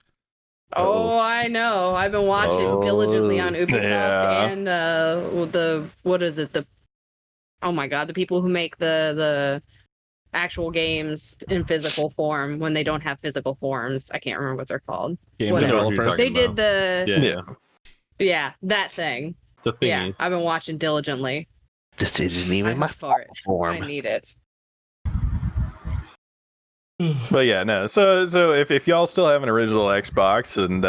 Speaker 3: Oh, I know. I've been watching diligently on Ubisoft
Speaker 5: yeah.
Speaker 3: and what is it? Oh my god, the people who make the actual games in physical form when they don't have physical forms. I can't remember what they're called.
Speaker 1: Game
Speaker 3: Whatever.
Speaker 1: developers.
Speaker 3: They did
Speaker 6: Yeah.
Speaker 3: that thing.
Speaker 6: The
Speaker 3: Yeah,
Speaker 6: thingies.
Speaker 3: I've been watching diligently.
Speaker 2: This isn't
Speaker 3: I
Speaker 2: even my
Speaker 3: hope for it.
Speaker 2: form.
Speaker 3: I need it.
Speaker 5: But yeah, no. So if y'all still have an original Xbox and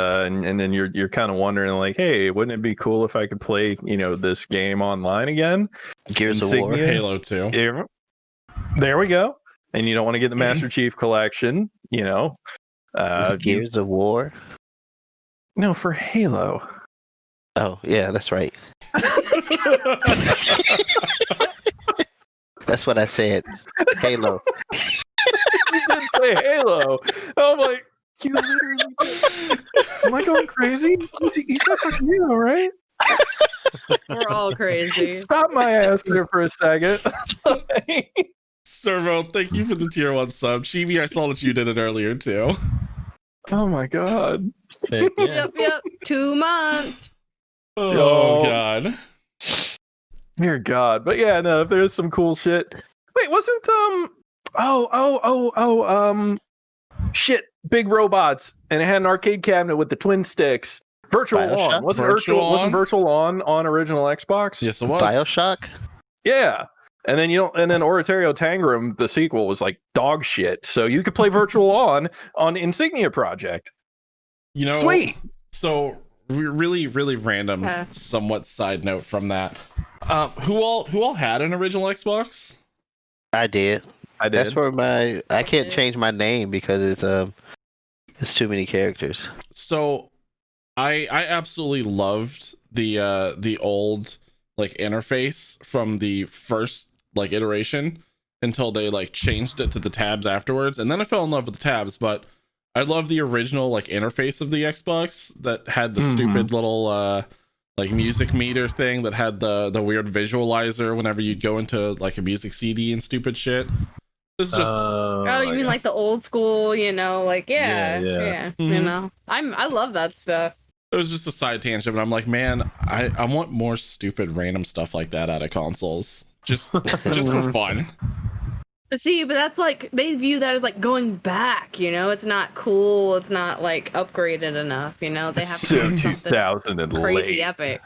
Speaker 5: then you're kind of wondering like, hey, wouldn't it be cool if I could play this game online again?
Speaker 2: Gears of War.
Speaker 5: Insignia.
Speaker 1: Halo 2.
Speaker 5: There we go. And you don't want to get the Master Chief Collection,
Speaker 2: Gears of War.
Speaker 5: No, for Halo.
Speaker 2: Oh yeah, that's right. That's what I said. Halo.
Speaker 5: You didn't say Halo. I'm like, you literally. Am I going crazy? You said fucking Halo, right?
Speaker 3: We're all crazy.
Speaker 5: Stop my ass there for a second.
Speaker 1: Servo, thank you for the tier 1 sub. Chibi, I saw that you did it earlier too.
Speaker 5: Oh my god.
Speaker 6: Heck yeah.
Speaker 3: Yep. 2 months.
Speaker 1: Oh
Speaker 5: Yo.
Speaker 1: god.
Speaker 5: Dear God. But yeah, no, if there's some cool shit. Wait, wasn't shit, big robots, and it had an arcade cabinet with the twin sticks. Virtual
Speaker 2: BioShock?
Speaker 5: On. Wasn't
Speaker 1: Virtual
Speaker 5: Virtual On original Xbox?
Speaker 1: Yes, it was.
Speaker 2: BioShock.
Speaker 5: Yeah. And then Oratorio Tangram, the sequel, was like dog shit. So you could play Virtual on Insignia Project. Sweet.
Speaker 1: So really random, somewhat side note from that. Who all had an original Xbox?
Speaker 2: I did. That's where I can't change my name because it's too many characters.
Speaker 1: So I absolutely loved the old like interface from the first like iteration until they like changed it to the tabs afterwards, and then I fell in love with the tabs. But I love the original like interface of the Xbox that had the stupid little like music meter thing that had the weird visualizer whenever you'd go into like a music CD and stupid shit. It's just
Speaker 3: You mean like the old school, like
Speaker 6: Yeah.
Speaker 3: Mm-hmm. I love that stuff.
Speaker 1: it was just a side tangent, but I'm like, man, I want more stupid random stuff like that out of consoles. Just for fun.
Speaker 3: But that's like they view that as like going back, it's not cool, it's not like upgraded enough, they have to
Speaker 5: So
Speaker 3: do something
Speaker 5: 2000 and
Speaker 3: crazy
Speaker 5: late.
Speaker 3: epic.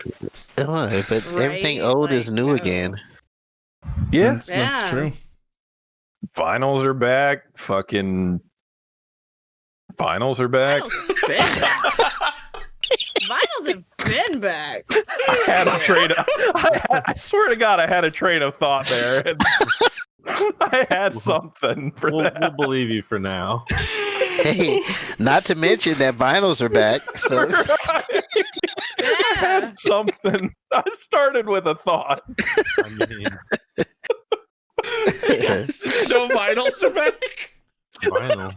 Speaker 2: But everything old is new again.
Speaker 5: Yeah.
Speaker 1: That's true.
Speaker 5: Vinyls are back. Fucking vinyls are back.
Speaker 3: Vinyls have been back.
Speaker 5: I had a train of, I swear to God, I had a train of thought there. And I had something for that.
Speaker 6: We'll believe you for now.
Speaker 2: Hey, not to mention that vinyls are back. So.
Speaker 5: I had something. I started with a thought.
Speaker 6: I mean,
Speaker 1: No vinyls are back.
Speaker 6: vinyl.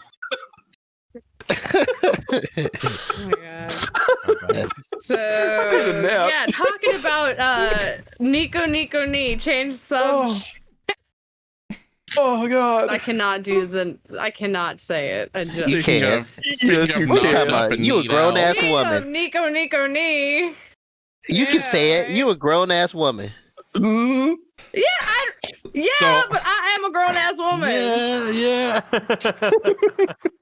Speaker 3: Oh my god. So
Speaker 5: a nap.
Speaker 3: yeah, talking about Nico Nee changed subs.
Speaker 5: Oh God.
Speaker 3: I cannot say it. I just
Speaker 2: You can.
Speaker 5: Yes, you
Speaker 2: What you
Speaker 5: can.
Speaker 2: talking about? You a grown ass woman.
Speaker 3: Nico Nee.
Speaker 2: You can say it.
Speaker 3: Yeah.
Speaker 2: You a grown ass woman.
Speaker 5: Mhm.
Speaker 3: But I am a grown ass woman.
Speaker 6: Yeah.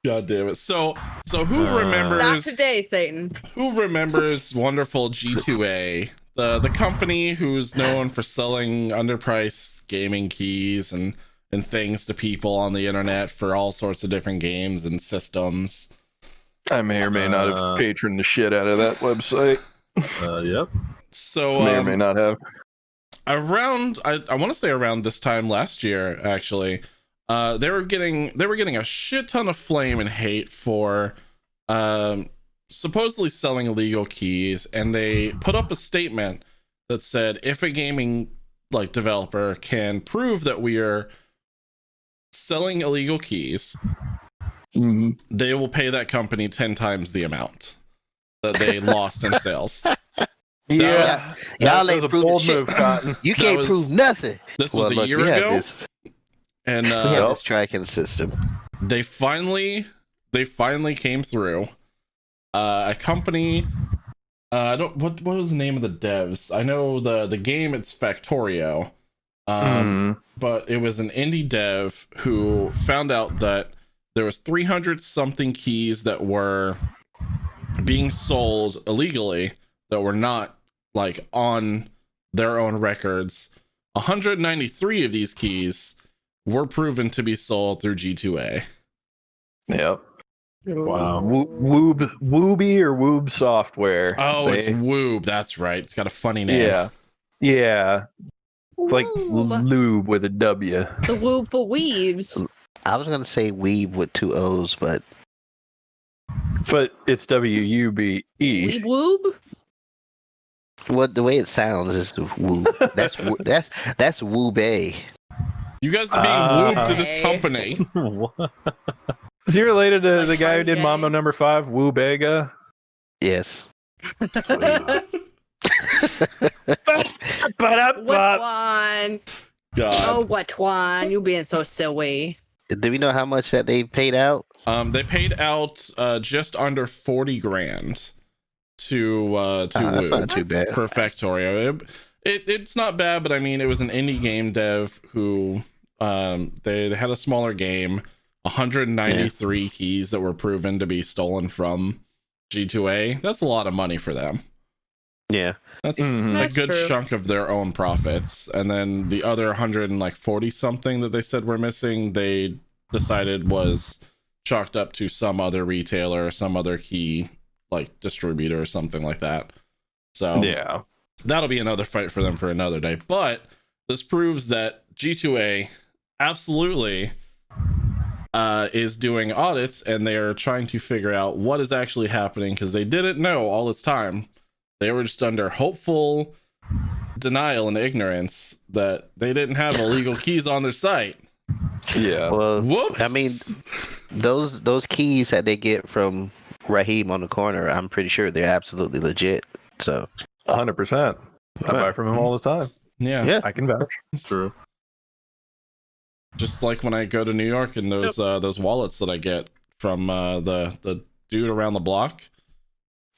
Speaker 1: God damn it. So who
Speaker 3: Not
Speaker 1: remembers
Speaker 3: today, Satan.
Speaker 1: who remembers wonderful G2A, the company who's known for selling underpriced gaming keys and things to people on the internet for all sorts of different games and systems.
Speaker 5: I may or may not have patroned the shit out of that website.
Speaker 6: Yep.
Speaker 1: So
Speaker 5: May or may not have.
Speaker 1: around I want to say around this time last year, actually, they were getting a shit ton of flame and hate for supposedly selling illegal keys, and they put up a statement that said if a gaming like developer can prove that we are selling illegal keys, they will pay that company 10 times the amount that they lost in sales.
Speaker 5: Yeah.
Speaker 2: Y'all
Speaker 5: That
Speaker 2: ain't
Speaker 5: was a
Speaker 2: proving
Speaker 5: bold
Speaker 2: shit.
Speaker 5: move, Cotton.
Speaker 2: You can't prove nothing.
Speaker 1: This was a year
Speaker 2: we had
Speaker 1: ago, and
Speaker 2: we had this tracking system.
Speaker 1: they finally came through. A company, I don't what was the name of the devs? I know the game, it's Factorio. But it was an indie dev who found out that there was 300 something keys that were being sold illegally that were not like on their own records. 193 of these keys were proven to be sold through G2A.
Speaker 5: Yep.
Speaker 6: Wow.
Speaker 5: Wooby or Woob Software.
Speaker 1: Oh, it's Woob. That's right. It's got a funny name.
Speaker 5: Yeah. It's like
Speaker 3: Woob.
Speaker 5: lube with a W.
Speaker 3: The woob for weebs.
Speaker 2: I was gonna say weeb with 2 O's, but
Speaker 5: it's WUBE.
Speaker 3: Weeb woob?
Speaker 2: what the way it sounds is woob. That's woobay.
Speaker 1: You guys are being wooed to this
Speaker 3: Okay.
Speaker 1: company.
Speaker 6: What?
Speaker 5: Is he related to
Speaker 3: Like
Speaker 5: the guy who did
Speaker 3: RJ?
Speaker 5: Mambo Number 5, Woo Bega?
Speaker 2: Yes.
Speaker 3: What one?
Speaker 1: God.
Speaker 3: Oh, what one? You being so silly.
Speaker 2: Do we know how much that they paid out?
Speaker 1: They paid out just under 40 grand to
Speaker 2: That's
Speaker 1: Woo
Speaker 2: not too bad.
Speaker 1: for Factorio. It's not bad, but I mean, it was an indie game dev who they had a smaller game. 193 keys that were proven to be stolen from G2A. That's a lot of money for them.
Speaker 2: Yeah.
Speaker 1: That's
Speaker 3: That's
Speaker 1: a good
Speaker 3: true.
Speaker 1: chunk of their own profits. And then the other 140 something that they said were missing, they decided was chalked up to some other retailer or some other key like distributor or something like that. So
Speaker 5: Yeah.
Speaker 1: that'll be another fight for them for another day. But this proves that G2A absolutely is doing audits, and they're trying to figure out what is actually happening, because they didn't know all this time. They were just under hopeful denial and ignorance that they didn't have illegal keys on their site.
Speaker 5: Yeah.
Speaker 2: Well,
Speaker 1: Whoops.
Speaker 2: I mean, those keys that they get from Raheem on the corner, I'm pretty sure they're absolutely legit. So
Speaker 5: 100%. I buy from him all the time.
Speaker 1: yeah.
Speaker 2: Yeah.
Speaker 5: I can vouch.
Speaker 6: True.
Speaker 1: Just like when I go to New York and those wallets that I get from the dude around the block.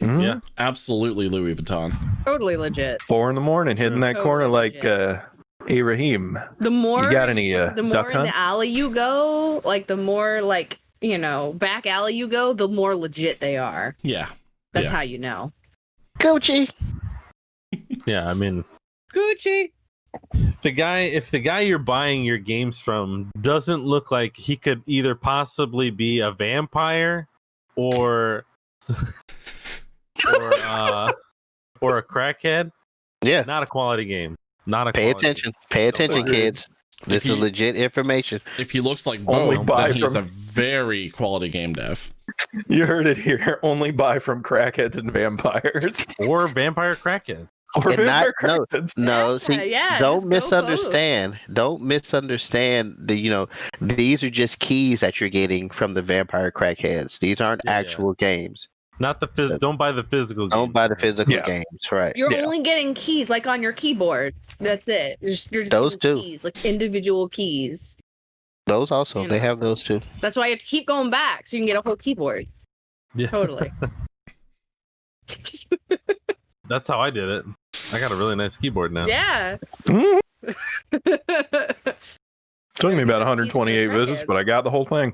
Speaker 5: Mhm.
Speaker 6: Yeah.
Speaker 1: Absolutely Louis Vuitton.
Speaker 3: Totally legit.
Speaker 5: 4 in the morning, hitting that corner like
Speaker 3: Totally
Speaker 5: hey Raheem,
Speaker 3: The more
Speaker 5: you got any
Speaker 3: the more
Speaker 5: duck
Speaker 3: in
Speaker 5: hunt?
Speaker 3: the alley you go, like the more like, you know, back alley you go, the more legit they are.
Speaker 1: Yeah.
Speaker 3: That's
Speaker 1: Yeah.
Speaker 3: how you know.
Speaker 2: Gucci.
Speaker 6: Yeah, I mean,
Speaker 3: Gucci.
Speaker 6: if the guy you're buying your games from doesn't look like he could either possibly be a vampire or or a crackhead,
Speaker 2: Yeah.
Speaker 6: not a quality game. Not a
Speaker 2: Pay
Speaker 6: quality
Speaker 2: attention. Pay attention,
Speaker 6: Agreed.
Speaker 2: kids. This is
Speaker 1: If you-
Speaker 2: legit information.
Speaker 1: If he looks like
Speaker 5: Only
Speaker 1: both,
Speaker 5: buy
Speaker 1: then he's
Speaker 5: from-
Speaker 1: a very quality game dev.
Speaker 5: You heard it here. Only buy from crackheads and vampires.
Speaker 6: game. Or vampire crackhead.
Speaker 5: Or
Speaker 2: And not-
Speaker 5: vampire crackheads.
Speaker 2: No,
Speaker 3: Yeah,
Speaker 2: see,
Speaker 3: yeah,
Speaker 2: don't
Speaker 3: just go
Speaker 2: misunderstand. Don't misunderstand these are just keys that you're getting from the vampire crackheads. These aren't
Speaker 6: Yeah.
Speaker 2: actual games.
Speaker 6: Not the don't buy the physical
Speaker 2: Don't
Speaker 6: games.
Speaker 2: buy the physical
Speaker 5: Yeah.
Speaker 2: games, right?
Speaker 3: You're
Speaker 5: Yeah.
Speaker 3: only getting keys like on your keyboard. That's it. You're just
Speaker 2: Those
Speaker 3: getting
Speaker 2: two.
Speaker 3: keys, like individual keys.
Speaker 2: Those also,
Speaker 3: You
Speaker 2: they
Speaker 3: know.
Speaker 2: have those too.
Speaker 3: That's why you have to keep going back so you can get a whole keyboard.
Speaker 6: Yeah.
Speaker 3: Totally.
Speaker 6: That's how I did it. I got a really nice keyboard now.
Speaker 3: Yeah.
Speaker 5: Mhm. Took me about 128
Speaker 3: Keys for
Speaker 5: visits, but I got the whole thing.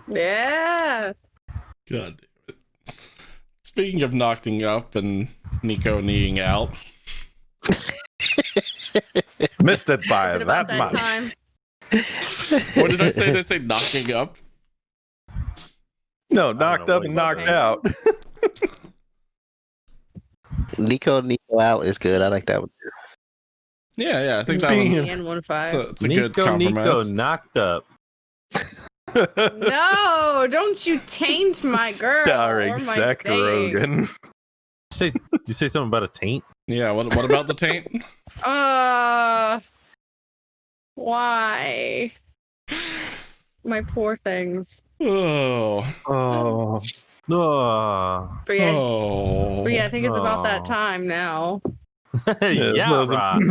Speaker 3: Yeah.
Speaker 1: God damn it. Speaking of knocking up and Nico kneeing out,
Speaker 5: Missed it by
Speaker 3: Thinking about
Speaker 5: that much.
Speaker 3: time.
Speaker 1: what did I say? Did I say knocking up?
Speaker 5: No,
Speaker 6: don't
Speaker 5: knocked
Speaker 6: know
Speaker 5: up
Speaker 6: what
Speaker 5: and
Speaker 6: you
Speaker 5: knocked
Speaker 3: meant.
Speaker 5: out.
Speaker 2: Nico out is good. I like that one.
Speaker 1: Yeah, I think that
Speaker 5: Speaking
Speaker 1: one's
Speaker 5: of-
Speaker 3: And 1-5.
Speaker 1: it's a good
Speaker 6: Nico
Speaker 1: compromise.
Speaker 6: knocked up.
Speaker 3: No, don't you taint my girl.
Speaker 5: Starring
Speaker 3: or my
Speaker 5: Seth
Speaker 3: thing.
Speaker 5: Rogen.
Speaker 6: Did you say something about a taint?
Speaker 1: Yeah, what about the taint?
Speaker 3: Why? My poor things.
Speaker 1: Oh.
Speaker 5: Oh,
Speaker 3: But yeah,
Speaker 1: Oh.
Speaker 3: I think it's about that
Speaker 6: No.
Speaker 3: time now.
Speaker 6: yeah,
Speaker 5: those-
Speaker 6: Rob.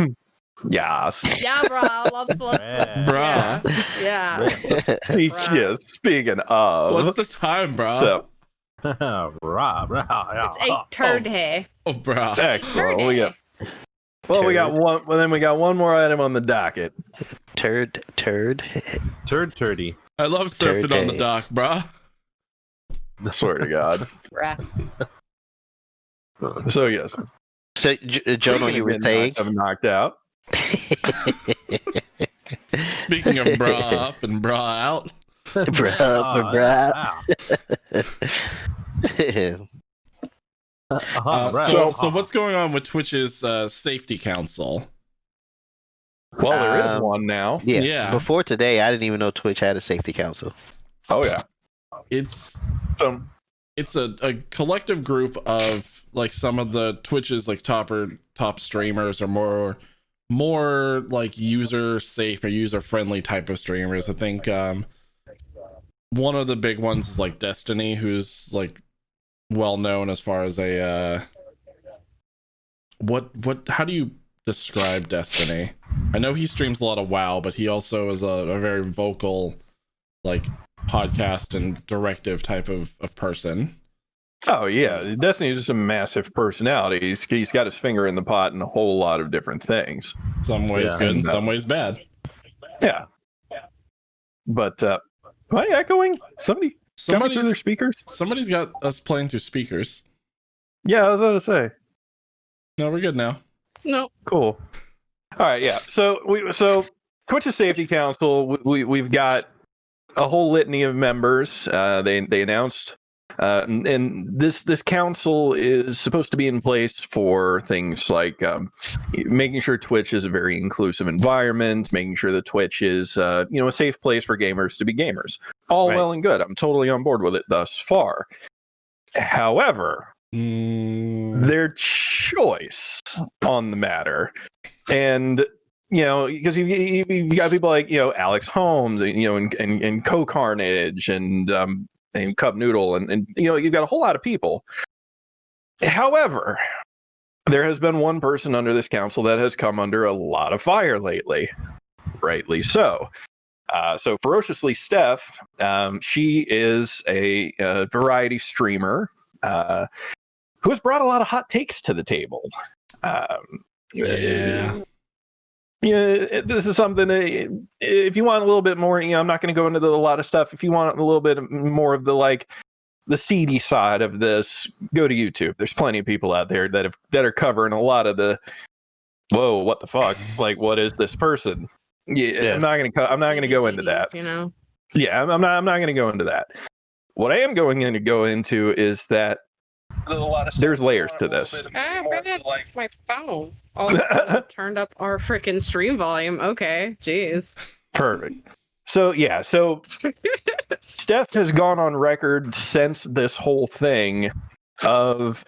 Speaker 5: Yes.
Speaker 3: Yeah, bruh.
Speaker 6: Bruh.
Speaker 3: Yeah.
Speaker 5: Speaking of.
Speaker 1: What's the time, bro?
Speaker 5: So,
Speaker 3: It's 8 turd hay.
Speaker 1: Oh, bro.
Speaker 5: excellent.
Speaker 3: Turd
Speaker 5: We
Speaker 3: hay.
Speaker 5: got we got one. Well, then we got one more item on the docket.
Speaker 2: Turd.
Speaker 6: Turdy.
Speaker 1: I love surfing on the
Speaker 2: Turd.
Speaker 1: dock, bro.
Speaker 5: I swear to God.
Speaker 3: Bruh.
Speaker 5: So yes,
Speaker 2: So, Jonah, you were saying?
Speaker 5: I'm knocked out.
Speaker 1: Speaking of bra up and bra out,
Speaker 2: Bruh.
Speaker 1: so what's going on with Twitch's safety council?
Speaker 5: Well, there is
Speaker 2: Um,
Speaker 5: one now.
Speaker 2: Yeah.
Speaker 1: Yeah.
Speaker 2: Before today, I didn't even know Twitch had a safety council.
Speaker 5: Oh yeah.
Speaker 1: It's
Speaker 5: So,
Speaker 1: a collective group of like some of the Twitch's like top streamers or more like user safe or user friendly type of streamers. I think one of the big ones is like Destiny, who's like well known as far as a how do you describe Destiny? I know he streams a lot of WoW, but he also is a very vocal like podcast and directive type of person.
Speaker 5: oh yeah, Destiny is just a massive personality. He's got his finger in the pot in a whole lot of different things.
Speaker 1: Some ways
Speaker 6: Yeah,
Speaker 1: good and
Speaker 5: and,
Speaker 1: some ways bad.
Speaker 5: Yeah. But am I echoing? Somebody coming through their speakers?
Speaker 1: Somebody's got us playing through speakers.
Speaker 5: Yeah, I was about to say.
Speaker 1: No, we're good now.
Speaker 3: No.
Speaker 5: Cool. All right, yeah. So Twitch's Safety Council, we've got a whole litany of members. They announced, and this council is supposed to be in place for things like making sure Twitch is a very inclusive environment, making sure that Twitch is a safe place for gamers to be gamers. All
Speaker 2: Right.
Speaker 5: well and good. I'm totally on board with it thus far. However, their choice on the matter, and because you've got people like Alex Holmes, and Co Carnage, and Cup Noodle, and you've got a whole lot of people. However, there has been one person under this council that has come under a lot of fire lately, rightly so. So Ferociously Steph, she is a variety streamer who has brought a lot of hot takes to the table.
Speaker 1: Yeah.
Speaker 5: This is something if you want a little bit more, I'm not going to go into a lot of stuff. If you want a little bit more of the seedy side of this, go to YouTube. There's plenty of people out there that are covering a lot of the whoa, what the fuck? Like, what is this person? Yeah. I'm not going to go into that. Yeah, I'm not going to go into that. What I am going to go into is that there's layers to this.
Speaker 3: My phone. Oh, turned up our freaking stream volume. Okay, jeez.
Speaker 5: Perfect. So Steph has gone on record since this whole thing of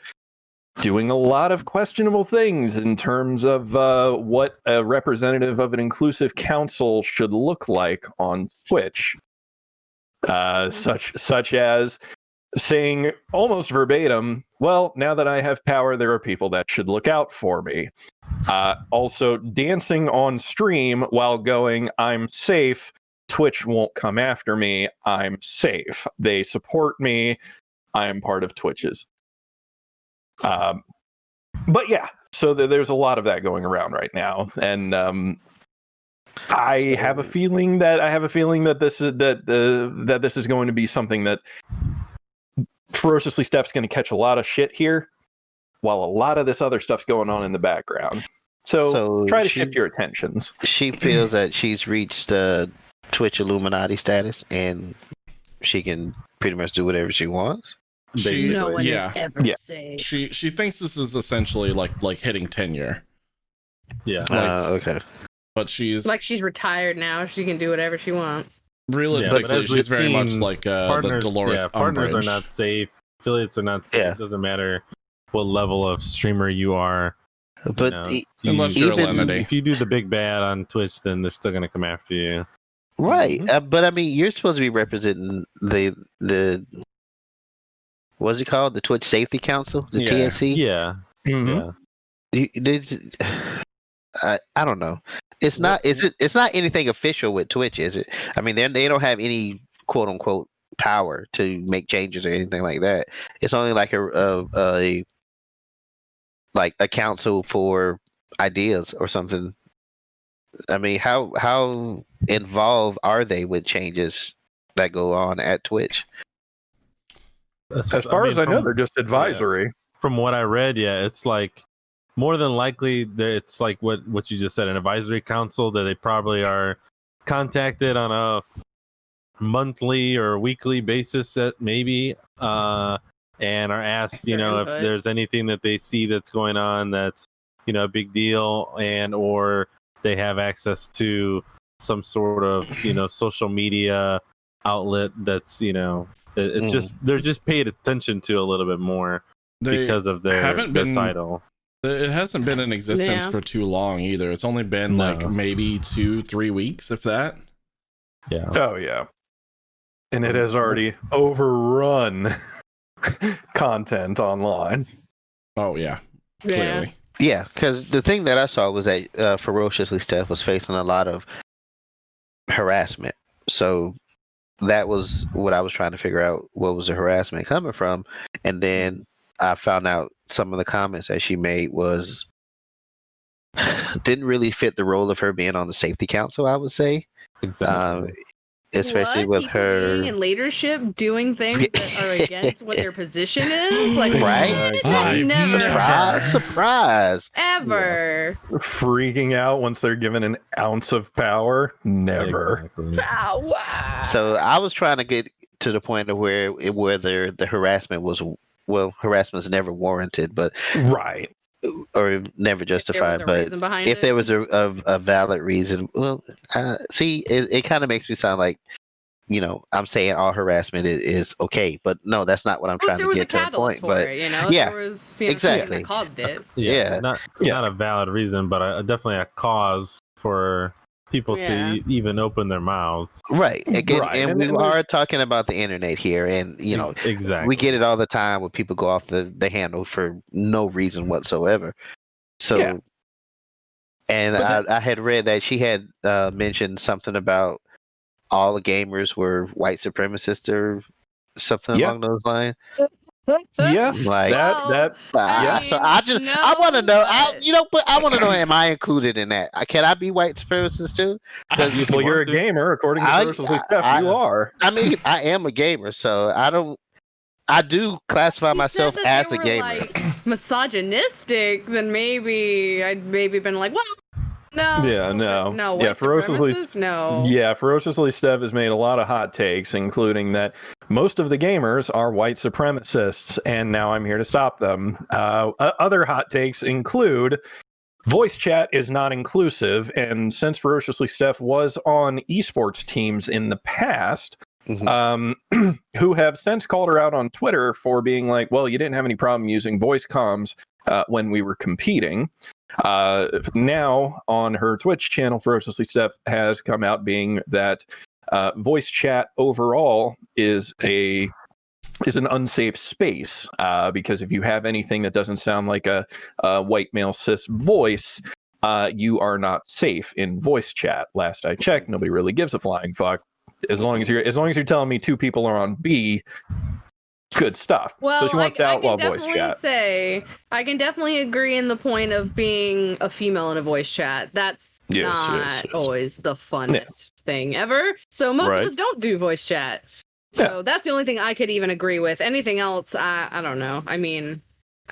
Speaker 5: doing a lot of questionable things in terms of what a representative of an inclusive council should look like on Twitch. Such as saying almost verbatim, well, now that I have power, there are people that should look out for me. Also dancing on stream while going, I'm safe. Twitch won't come after me. I'm safe. They support me. I'm part of Twitch's. But yeah, so there's a lot of that going around right now, and I have a feeling that this is going to be something that Ferociously Steph's going to catch a lot of shit here, while a lot of this other stuff's going on in the background. So try to shift your attentions.
Speaker 2: She feels that she's reached Twitch Illuminati status, and she can pretty much do whatever she wants.
Speaker 3: No one is ever safe.
Speaker 1: She thinks this is essentially like hitting tenure.
Speaker 6: Yeah.
Speaker 2: Okay.
Speaker 1: But she's
Speaker 3: retired now. She can do whatever she wants.
Speaker 1: Realistically, she's very much like the Dolores
Speaker 6: partners
Speaker 1: Umbridge.
Speaker 6: are not safe. Affiliates are not safe.
Speaker 2: Yeah.
Speaker 6: It doesn't matter what level of streamer you are.
Speaker 2: But
Speaker 1: unless you're a Lenity.
Speaker 6: If you do the big bad on Twitch, then they're still gonna come after you.
Speaker 2: Right. But I mean, you're supposed to be representing the what's it called? The Twitch Safety Council, the TSC.
Speaker 6: Yeah.
Speaker 5: Mm-hmm.
Speaker 6: Yeah.
Speaker 2: I don't know. It's not. It's not anything official with Twitch, is it? I mean, they don't have any quote unquote power to make changes or anything like that. It's only like a like a council for ideas or something. I mean, how involved are they with changes that go on at Twitch?
Speaker 5: As far as I know, they're just advisory.
Speaker 6: Yeah. From what I read, yeah, it's like more than likely it's like what you just said, an advisory council that they probably are contacted on a monthly or weekly basis at maybe and are asked, if there's anything that they see that's going on that's a big deal, and or they have access to some sort of social media outlet that's it's just they're just paid attention to a little bit more because of their title.
Speaker 1: It hasn't been in existence for too long either. It's only been like maybe 2-3 weeks, if that.
Speaker 6: Yeah.
Speaker 5: Oh yeah. And it has already overrun content online.
Speaker 1: Oh yeah. Clearly.
Speaker 2: Yeah, because the thing that I saw was that Ferociously Steph was facing a lot of harassment. So that was what I was trying to figure out. What was the harassment coming from? And then I found out some of the comments that she made didn't really fit the role of her being on the safety council, I would say.
Speaker 6: Exactly.
Speaker 2: Especially with
Speaker 3: people
Speaker 2: her
Speaker 3: being in leadership doing things that are against what their position is, like
Speaker 2: right?
Speaker 3: Never.
Speaker 2: Surprise!
Speaker 3: Ever.
Speaker 5: Yeah. Freaking out once they're given an ounce of power? Never.
Speaker 6: Exactly.
Speaker 2: So I was trying to get to the point of where the harassment was, harassment is never warranted, but
Speaker 5: right.
Speaker 2: Or never justified, but if there was a valid reason, see, it kind of makes me sound like, I'm saying all harassment is okay, but no, that's not what I'm trying to get to a point. But
Speaker 3: there was exactly that caused it.
Speaker 6: Not a valid reason, but definitely a cause for people to even open their mouths.
Speaker 2: Right. Again, and we are talking about the internet here, and
Speaker 6: exactly,
Speaker 2: we get it all the time when people go off the handle for no reason whatsoever. So, and I had read that she had mentioned something about all the gamers were white supremacists or something along those lines.
Speaker 5: Yeah,
Speaker 2: like
Speaker 5: that.
Speaker 2: Yeah. So I want to know. I want to know. Am I included in that? Can I be white supremacist too?
Speaker 5: Well, you're a gamer, according to Ferociously Steph. You are.
Speaker 2: I mean, I am a gamer, so I do classify myself as a gamer.
Speaker 3: Like misogynistic, then maybe I'd been like, well. No.
Speaker 5: Yeah, no. Yeah, Ferociously Steph has made a lot of hot takes, including that most of the gamers are white supremacists, and now I'm here to stop them. Other hot takes include voice chat is not inclusive, and since Ferociously Steph was on esports teams in the past, who have since called her out on Twitter for being like, well, you didn't have any problem using voice comms when we were competing. Now on her Twitch channel, Ferociously Steph has come out being that voice chat overall is an unsafe space because if you have anything that doesn't sound like a white male cis voice, you are not safe in voice chat. Last I checked, nobody really gives a flying fuck. As long as you're telling me two people are on B, good stuff.
Speaker 3: Well,
Speaker 5: so she wants to outlaw voice chat.
Speaker 3: I can definitely agree in the point of being a female in a voice chat. That's not always the funnest thing ever. So most of us don't do voice chat. So that's the only thing I could even agree with. Anything else, I don't know. I mean,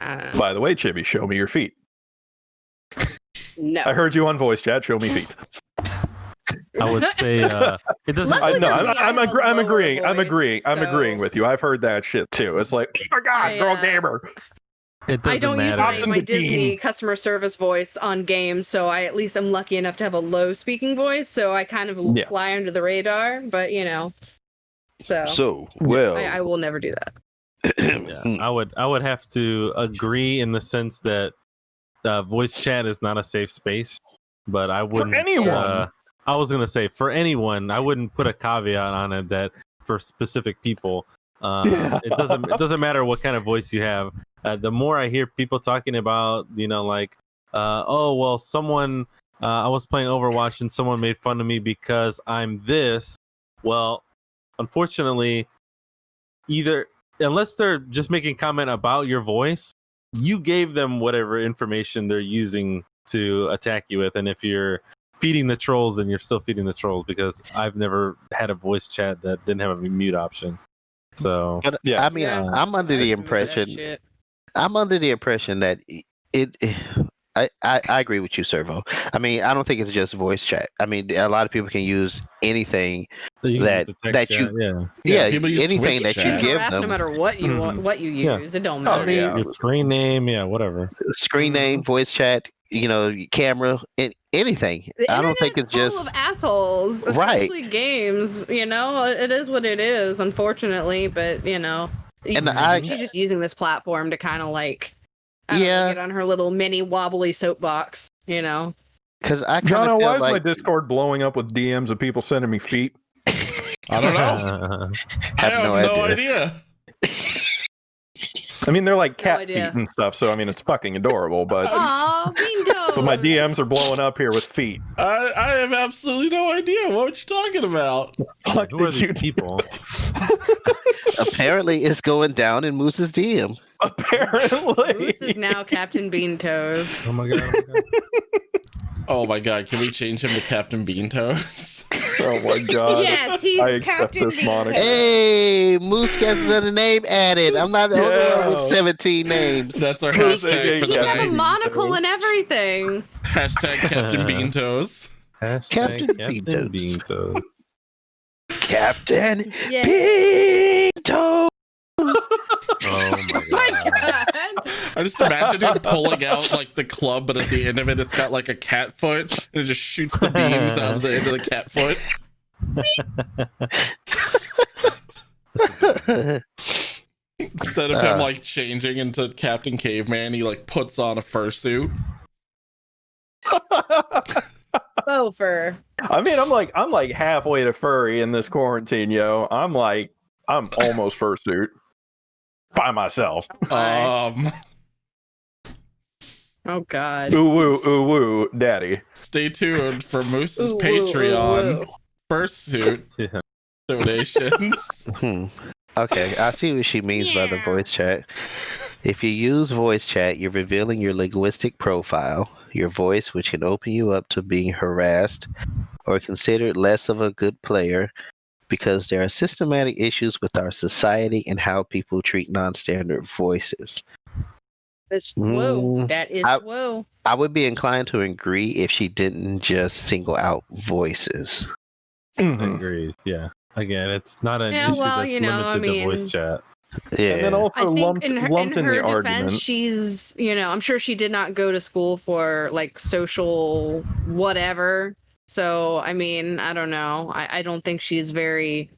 Speaker 5: by the way, Chibi, show me your feet.
Speaker 3: No,
Speaker 5: I heard you on voice chat. Show me feet.
Speaker 6: I would say it doesn't.
Speaker 5: I'm agreeing with you. I've heard that shit too. It's like, oh my god, girl gamer.
Speaker 3: I don't use my Disney customer service voice on games, so I at least am lucky enough to have a low speaking voice, so I kind of fly under the radar. But I will never do that.
Speaker 6: I would have to agree in the sense that voice chat is not a safe space, but I wouldn't.
Speaker 5: For anyone.
Speaker 6: I was gonna say for anyone, I wouldn't put a caveat on it that for specific people. It doesn't matter what kind of voice you have. The more I hear people talking about, like oh well, someone I was playing Overwatch and someone made fun of me because I'm this. Well, unfortunately, either unless they're just making comment about your voice, you gave them whatever information they're using to attack you with, and if you're feeding the trolls, then you're still feeding the trolls, because I've never had a voice chat that didn't have a mute option. So
Speaker 2: But
Speaker 5: Yeah.
Speaker 2: I mean, I'm under the impression. I'm under the impression that I agree with you, Servo. I mean, I don't think it's just voice chat. I mean, a lot of people can use anything
Speaker 6: you can
Speaker 2: that
Speaker 6: use the text
Speaker 2: that
Speaker 6: chat,
Speaker 2: you
Speaker 1: Yeah, people use
Speaker 2: anything
Speaker 1: Twitch
Speaker 2: that
Speaker 1: chat.
Speaker 2: you give
Speaker 3: harass no
Speaker 2: them.
Speaker 3: matter what you want, what you
Speaker 6: Yeah.
Speaker 3: use. It don't
Speaker 5: Oh,
Speaker 3: matter.
Speaker 5: yeah.
Speaker 6: your screen name, whatever.
Speaker 2: Screen name, voice chat, camera, anything.
Speaker 3: The
Speaker 2: I don't think
Speaker 3: internet's
Speaker 2: it's
Speaker 3: full
Speaker 2: just
Speaker 3: of assholes,
Speaker 2: Right.
Speaker 3: especially games. It is what it is, unfortunately. But she's just using this platform to kind of like, I don't know, get on her little mini wobbly soapbox.
Speaker 2: because I kind
Speaker 5: Jono,
Speaker 2: of
Speaker 5: why
Speaker 2: feel
Speaker 5: is my
Speaker 2: like
Speaker 5: Discord blowing up with DMs of people sending me feet?
Speaker 1: I don't know. I have no idea.
Speaker 5: I mean, they're like cat
Speaker 3: idea.
Speaker 5: feet and stuff, so I mean, it's fucking adorable, but
Speaker 3: Aw, bean toes.
Speaker 5: but my DMs are blowing up here with feet.
Speaker 1: I have absolutely no idea what you're talking about.
Speaker 5: Fuck
Speaker 6: Who are
Speaker 5: did you
Speaker 6: these people?
Speaker 2: apparently it's going down in Moose's DM.
Speaker 5: Apparently.
Speaker 3: Moose is now Captain Bean Toes.
Speaker 6: Oh my god!
Speaker 1: Oh my god, can we change him to Captain Beantoes?
Speaker 5: Oh my god.
Speaker 3: Yes, he's
Speaker 5: I accept
Speaker 3: Captain
Speaker 5: this
Speaker 3: Bean
Speaker 5: moniker.
Speaker 3: Toes.
Speaker 2: Hey, Moose gets another name added. I'm not the only one
Speaker 5: Yeah.
Speaker 2: with 17 names.
Speaker 1: That's our
Speaker 5: Who's
Speaker 1: hashtag for
Speaker 5: the
Speaker 1: the
Speaker 3: He's got a
Speaker 1: night.
Speaker 3: monocle and everything.
Speaker 1: Hashtag Captain Beantoes.
Speaker 2: Captain
Speaker 6: Captain
Speaker 2: Bean
Speaker 6: Beantoes.
Speaker 2: Captain
Speaker 3: Yeah.
Speaker 2: Beantoes.
Speaker 6: Oh my god!
Speaker 1: I just imagine him pulling out like the club, but at the end of it, it's got like a cat foot, and it just shoots the beams out of the end of the cat foot. Instead of him like changing into Captain Caveman, he like puts on a fursuit.
Speaker 3: Faux fur.
Speaker 5: I mean, I'm like halfway to furry in this quarantine, yo. I'm almost fursuit by myself.
Speaker 3: Oh god.
Speaker 5: Ooh woo, daddy.
Speaker 1: Stay tuned for Moose's
Speaker 3: Ooh,
Speaker 1: Patreon
Speaker 3: ooh, ooh.
Speaker 1: fursuit
Speaker 6: Yeah.
Speaker 1: donations.
Speaker 2: Okay, I see what she means by the voice chat. If you use voice chat, you're revealing your linguistic profile, your voice, which can open you up to being harassed or considered less of a good player, because there are systematic issues with our society and how people treat non-standard voices.
Speaker 3: That's whoa. That is whoa.
Speaker 2: I would be inclined to agree if she didn't just single out voices.
Speaker 5: Mhm.
Speaker 6: Agreed. Yeah. Again, it's not an
Speaker 3: Yeah,
Speaker 6: issue
Speaker 3: well,
Speaker 6: that's limited to voice chat.
Speaker 2: Yeah.
Speaker 5: And then
Speaker 3: I
Speaker 5: also
Speaker 3: think
Speaker 5: lumped
Speaker 3: in her
Speaker 5: the
Speaker 3: defense,
Speaker 5: argument.
Speaker 3: she's, I'm sure she did not go to school for like social whatever. So, I mean, I don't know. I don't think she's very,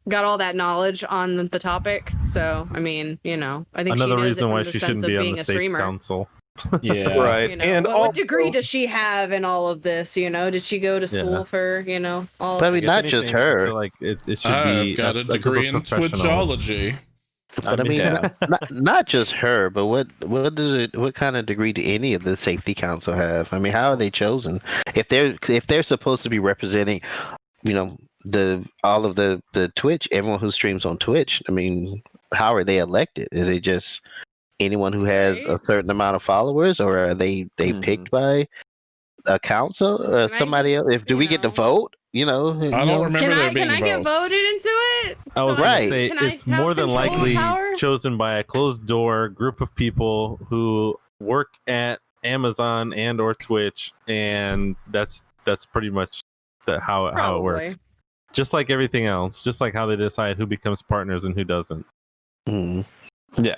Speaker 3: got all that knowledge on the topic. So, I mean, I think
Speaker 6: Another
Speaker 3: she knows
Speaker 6: reason
Speaker 3: it
Speaker 6: why
Speaker 3: from
Speaker 6: she
Speaker 3: the sense
Speaker 6: shouldn't
Speaker 3: of
Speaker 6: be on
Speaker 3: being
Speaker 6: the
Speaker 3: a
Speaker 6: Safe
Speaker 3: streamer.
Speaker 6: Council.
Speaker 1: Yeah.
Speaker 5: Right. And
Speaker 3: what degree does she have in all of this? Did she go to school for, all
Speaker 2: But I
Speaker 3: of
Speaker 2: mean,
Speaker 3: it?
Speaker 2: not
Speaker 6: If
Speaker 2: just
Speaker 6: anything, I
Speaker 2: her.
Speaker 6: feel like it should be
Speaker 1: I've got a
Speaker 6: group of
Speaker 1: degree in
Speaker 6: professionals.
Speaker 1: Twitchology.
Speaker 2: But I mean,
Speaker 6: Yeah.
Speaker 2: not just her, but what kind of degree do any of the safety council have? I mean, how are they chosen? If they're supposed to be representing, all of the Twitch, everyone who streams on Twitch. I mean, how are they elected? Is it just anyone who has a certain amount of followers, or are they picked by a council or
Speaker 3: Can I
Speaker 2: somebody else?
Speaker 3: just,
Speaker 2: Do we get to vote?
Speaker 1: I don't remember there being
Speaker 3: Can I get
Speaker 1: votes.
Speaker 3: voted into it?
Speaker 6: I was
Speaker 2: Right.
Speaker 6: gonna say
Speaker 3: Can I
Speaker 6: it's
Speaker 3: have
Speaker 6: more than
Speaker 3: control of
Speaker 6: likely
Speaker 3: power?
Speaker 6: chosen by a closed door group of people who work at Amazon and or Twitch, and that's pretty much how it
Speaker 3: Probably.
Speaker 6: works. Just like everything else, just like how they decide who becomes partners and who doesn't.
Speaker 2: Mm.
Speaker 5: Yeah.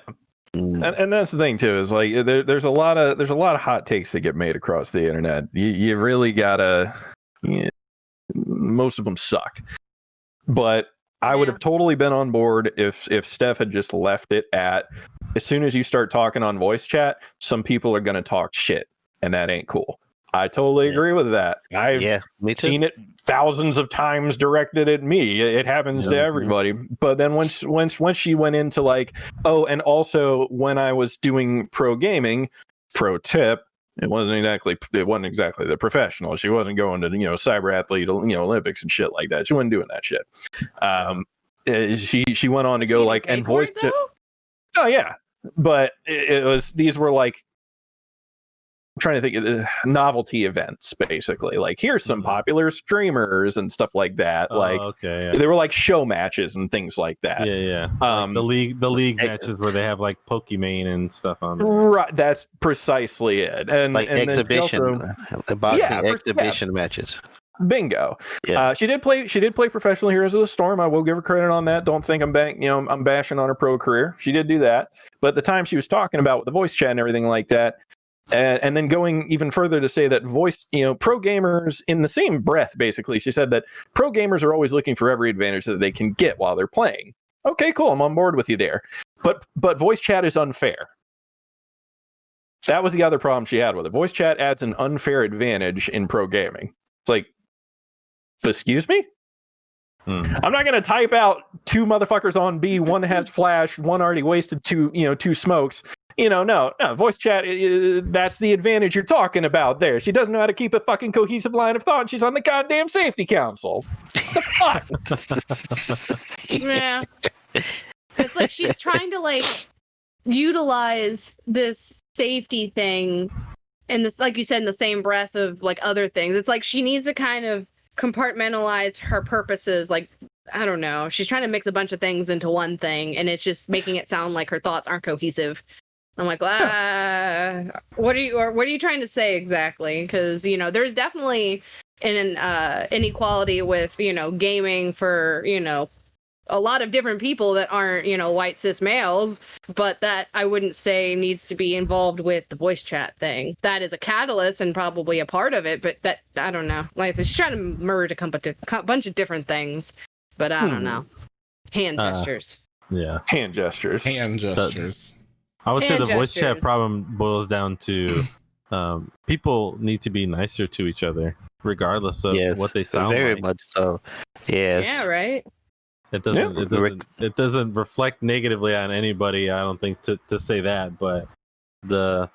Speaker 2: Mm.
Speaker 5: And that's the thing too, is like there's a lot of hot takes that get made across the internet. You really gotta, most of them suck. But I would have totally been on board if Steph had just left it at, as soon as you start talking on voice chat, some people are gonna talk shit, and that ain't cool. I totally agree with that. I've
Speaker 2: me too.
Speaker 5: seen it thousands of times directed at me. It happens to everybody. But then once she went into like, oh, and also when I was doing pro gaming, pro tip, it wasn't exactly the professional. She wasn't going to cyber athlete Olympics and shit like that. She wasn't doing that shit. She went on to go like and voice it. Oh yeah, but these were like, I'm trying to think of novelty events, basically. Like, here's some popular streamers and stuff like that. They were like show matches and things like that.
Speaker 6: Yeah. The league matches where they have like Pokemon and stuff on there.
Speaker 5: Right, that's precisely it. And
Speaker 2: like
Speaker 5: and
Speaker 2: exhibition, exhibition matches.
Speaker 5: Bingo.
Speaker 2: Yeah.
Speaker 5: She did play Professional Heroes of the Storm. I will give her credit on that. Don't think I'm bashing on her pro career. She did do that. But the time she was talking about with the voice chat and everything like that. And then going even further to say that pro gamers, in the same breath, basically, she said that pro gamers are always looking for every advantage that they can get while they're playing. Okay, cool. I'm on board with you there. But voice chat is unfair. That was the other problem she had with it. Voice chat adds an unfair advantage in pro gaming. It's like, excuse me? I'm not going to type out two motherfuckers on B. One has flash. One already wasted two smokes. No, voice chat, that's the advantage you're talking about there. She doesn't know how to keep a fucking cohesive line of thought. She's on the goddamn safety council. What the fuck?
Speaker 3: Yeah. It's like she's trying to like utilize this safety thing and this, like you said, in the same breath of like other things. It's like she needs to kind of compartmentalize her purposes. Like, I don't know. She's trying to mix a bunch of things into one thing, and it's just making it sound like her thoughts aren't cohesive. I'm like, what are you trying to say exactly? Because there's definitely an inequality with gaming for a lot of different people that aren't white cis males, but that I wouldn't say needs to be involved with the voice chat thing. That is a catalyst and probably a part of it, but that I don't know. Like I said, she's trying to merge a bunch of different things, but I don't know. Hand gestures.
Speaker 6: Yeah,
Speaker 5: hand gestures.
Speaker 6: I would say the voice chat problem boils down to people need to be nicer to each other, regardless of what they sound like.
Speaker 2: Very much so. Yes.
Speaker 3: Yeah, right.
Speaker 6: It doesn't reflect negatively on anybody, I don't think, to say that, but the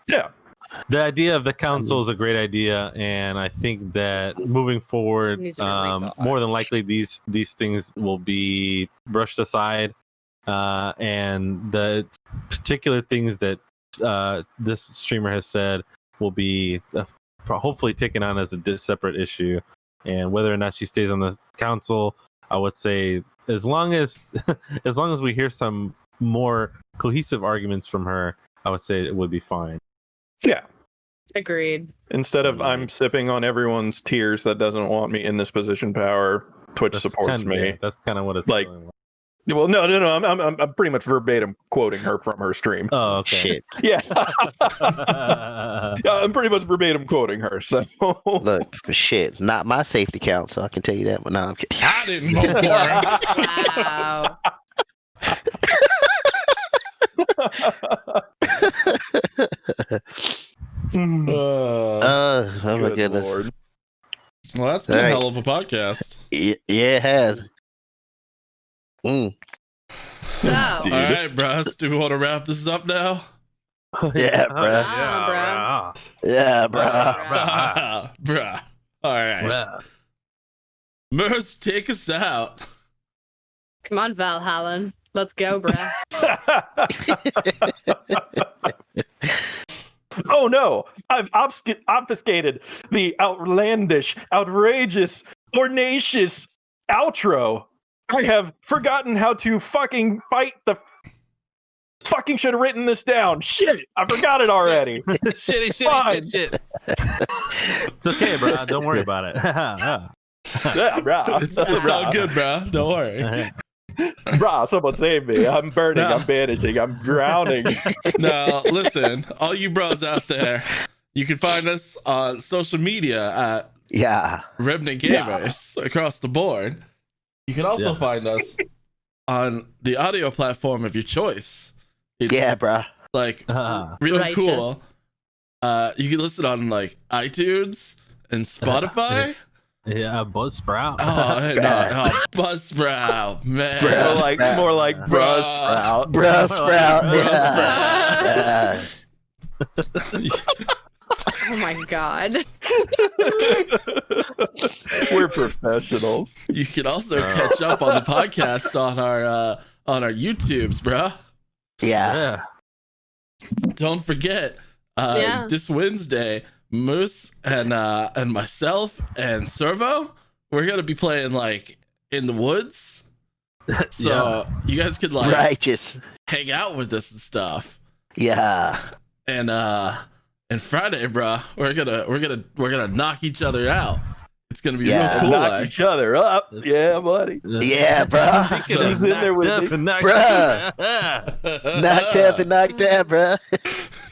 Speaker 6: idea of the council is a great idea, and I think that moving forward, more than likely these things will be brushed aside. And the particular things that this streamer has said will be hopefully taken on as a separate issue, and whether or not she stays on the council, I would say as long as we hear some more cohesive arguments from her, I would say it would be fine.
Speaker 5: Yeah,
Speaker 3: agreed.
Speaker 5: Instead of I'm sipping on everyone's tears that doesn't want me in this position power, Twitch supports me.
Speaker 6: Yeah, that's kind of what it's
Speaker 5: like. Well, no. I'm pretty much verbatim quoting her from her stream.
Speaker 6: Oh, okay.
Speaker 2: Shit.
Speaker 5: Yeah. Yeah, I'm pretty much verbatim quoting her. So
Speaker 2: look, shit, not my safety council. I can tell you that. But no, I'm kidding.
Speaker 1: I didn't vote for
Speaker 2: Oh
Speaker 1: him.
Speaker 2: my goodness.
Speaker 5: Lord.
Speaker 1: Well, that's been a hell of a podcast.
Speaker 2: Yeah, it has.
Speaker 3: So, all
Speaker 1: right, bro. Do we want to wrap this up now?
Speaker 2: Yeah, bro. Yeah, bro.
Speaker 1: Bruh. All right. Merce, take us out.
Speaker 3: Come on, Valhalla. Let's go, bruh.
Speaker 5: Oh no! I've obfuscated the outlandish, outrageous, ornacious outro. I have forgotten how to fucking fight the. Fucking should have written this down. Shit, I forgot it already.
Speaker 6: Shit. It's okay, bro. Don't worry about it.
Speaker 5: Yeah, bro.
Speaker 1: It's all good, bro. Don't worry.
Speaker 5: Bro, someone save me. I'm burning. I'm vanishing. I'm drowning.
Speaker 1: Now, listen, all you bros out there, you can find us on social media at Remnant Gamers across the board. You can also find us on the audio platform of your choice. It's
Speaker 2: bro.
Speaker 1: Like really cool. You can listen on like iTunes and Spotify.
Speaker 6: Yeah, Buzzsprout.
Speaker 1: Oh, no, Buzzsprout, man.
Speaker 5: More like bruh sprout.
Speaker 2: Bruh sprout.
Speaker 3: Oh my god.
Speaker 5: We're professionals.
Speaker 1: You can also catch up on the podcast on our YouTubes, bro.
Speaker 2: Yeah.
Speaker 1: Don't forget,
Speaker 3: Yeah.
Speaker 1: this Wednesday, Moose and myself and Servo, we're gonna be playing like in the woods. So you guys could like
Speaker 2: Righteous.
Speaker 1: hang out with us and stuff.
Speaker 2: Yeah.
Speaker 1: And Friday, bro, we're gonna knock each other out. It's gonna be real cool.
Speaker 5: Knock
Speaker 1: Like.
Speaker 5: each other up. Yeah, buddy.
Speaker 2: Yeah, bro.
Speaker 5: In there with me.
Speaker 2: Bruh. Knocked up and knocked out, bruh.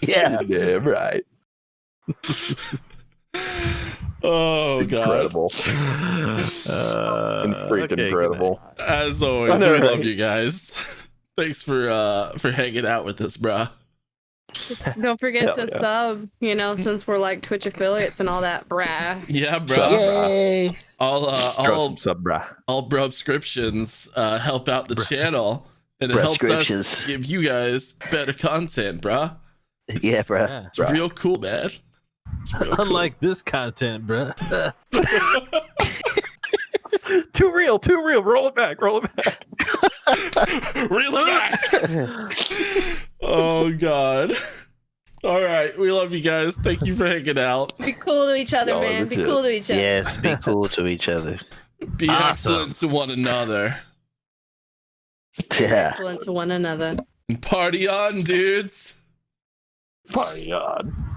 Speaker 2: Yeah.
Speaker 5: Yeah, right.
Speaker 1: Oh god.
Speaker 5: Incredible. Incredible.
Speaker 1: As always, we love you guys. Thanks for hanging out with us, bro.
Speaker 3: Don't forget to sub, since we're like Twitch affiliates and all that, brah.
Speaker 1: Yeah, bro.
Speaker 2: Yay.
Speaker 1: All
Speaker 5: sub, bruh.
Speaker 1: all brubscriptions help out the channel, and it helps us give you guys better content, bro.
Speaker 2: Yeah, bruh.
Speaker 1: It's real cool, man. It's real cool.
Speaker 6: Unlike this content, bruh.
Speaker 5: Too real. Roll it back.
Speaker 1: Reel it back. Oh god. All right, we love you guys. Thank you for hanging out.
Speaker 3: Be cool to each other,
Speaker 5: Y'all
Speaker 3: man. Be
Speaker 5: legit.
Speaker 3: cool to each other.
Speaker 2: Yes, be cool to each other.
Speaker 1: Be excellent to one another.
Speaker 2: Yeah.
Speaker 3: Excellent to one another.
Speaker 1: And party on, dudes.
Speaker 5: Party on.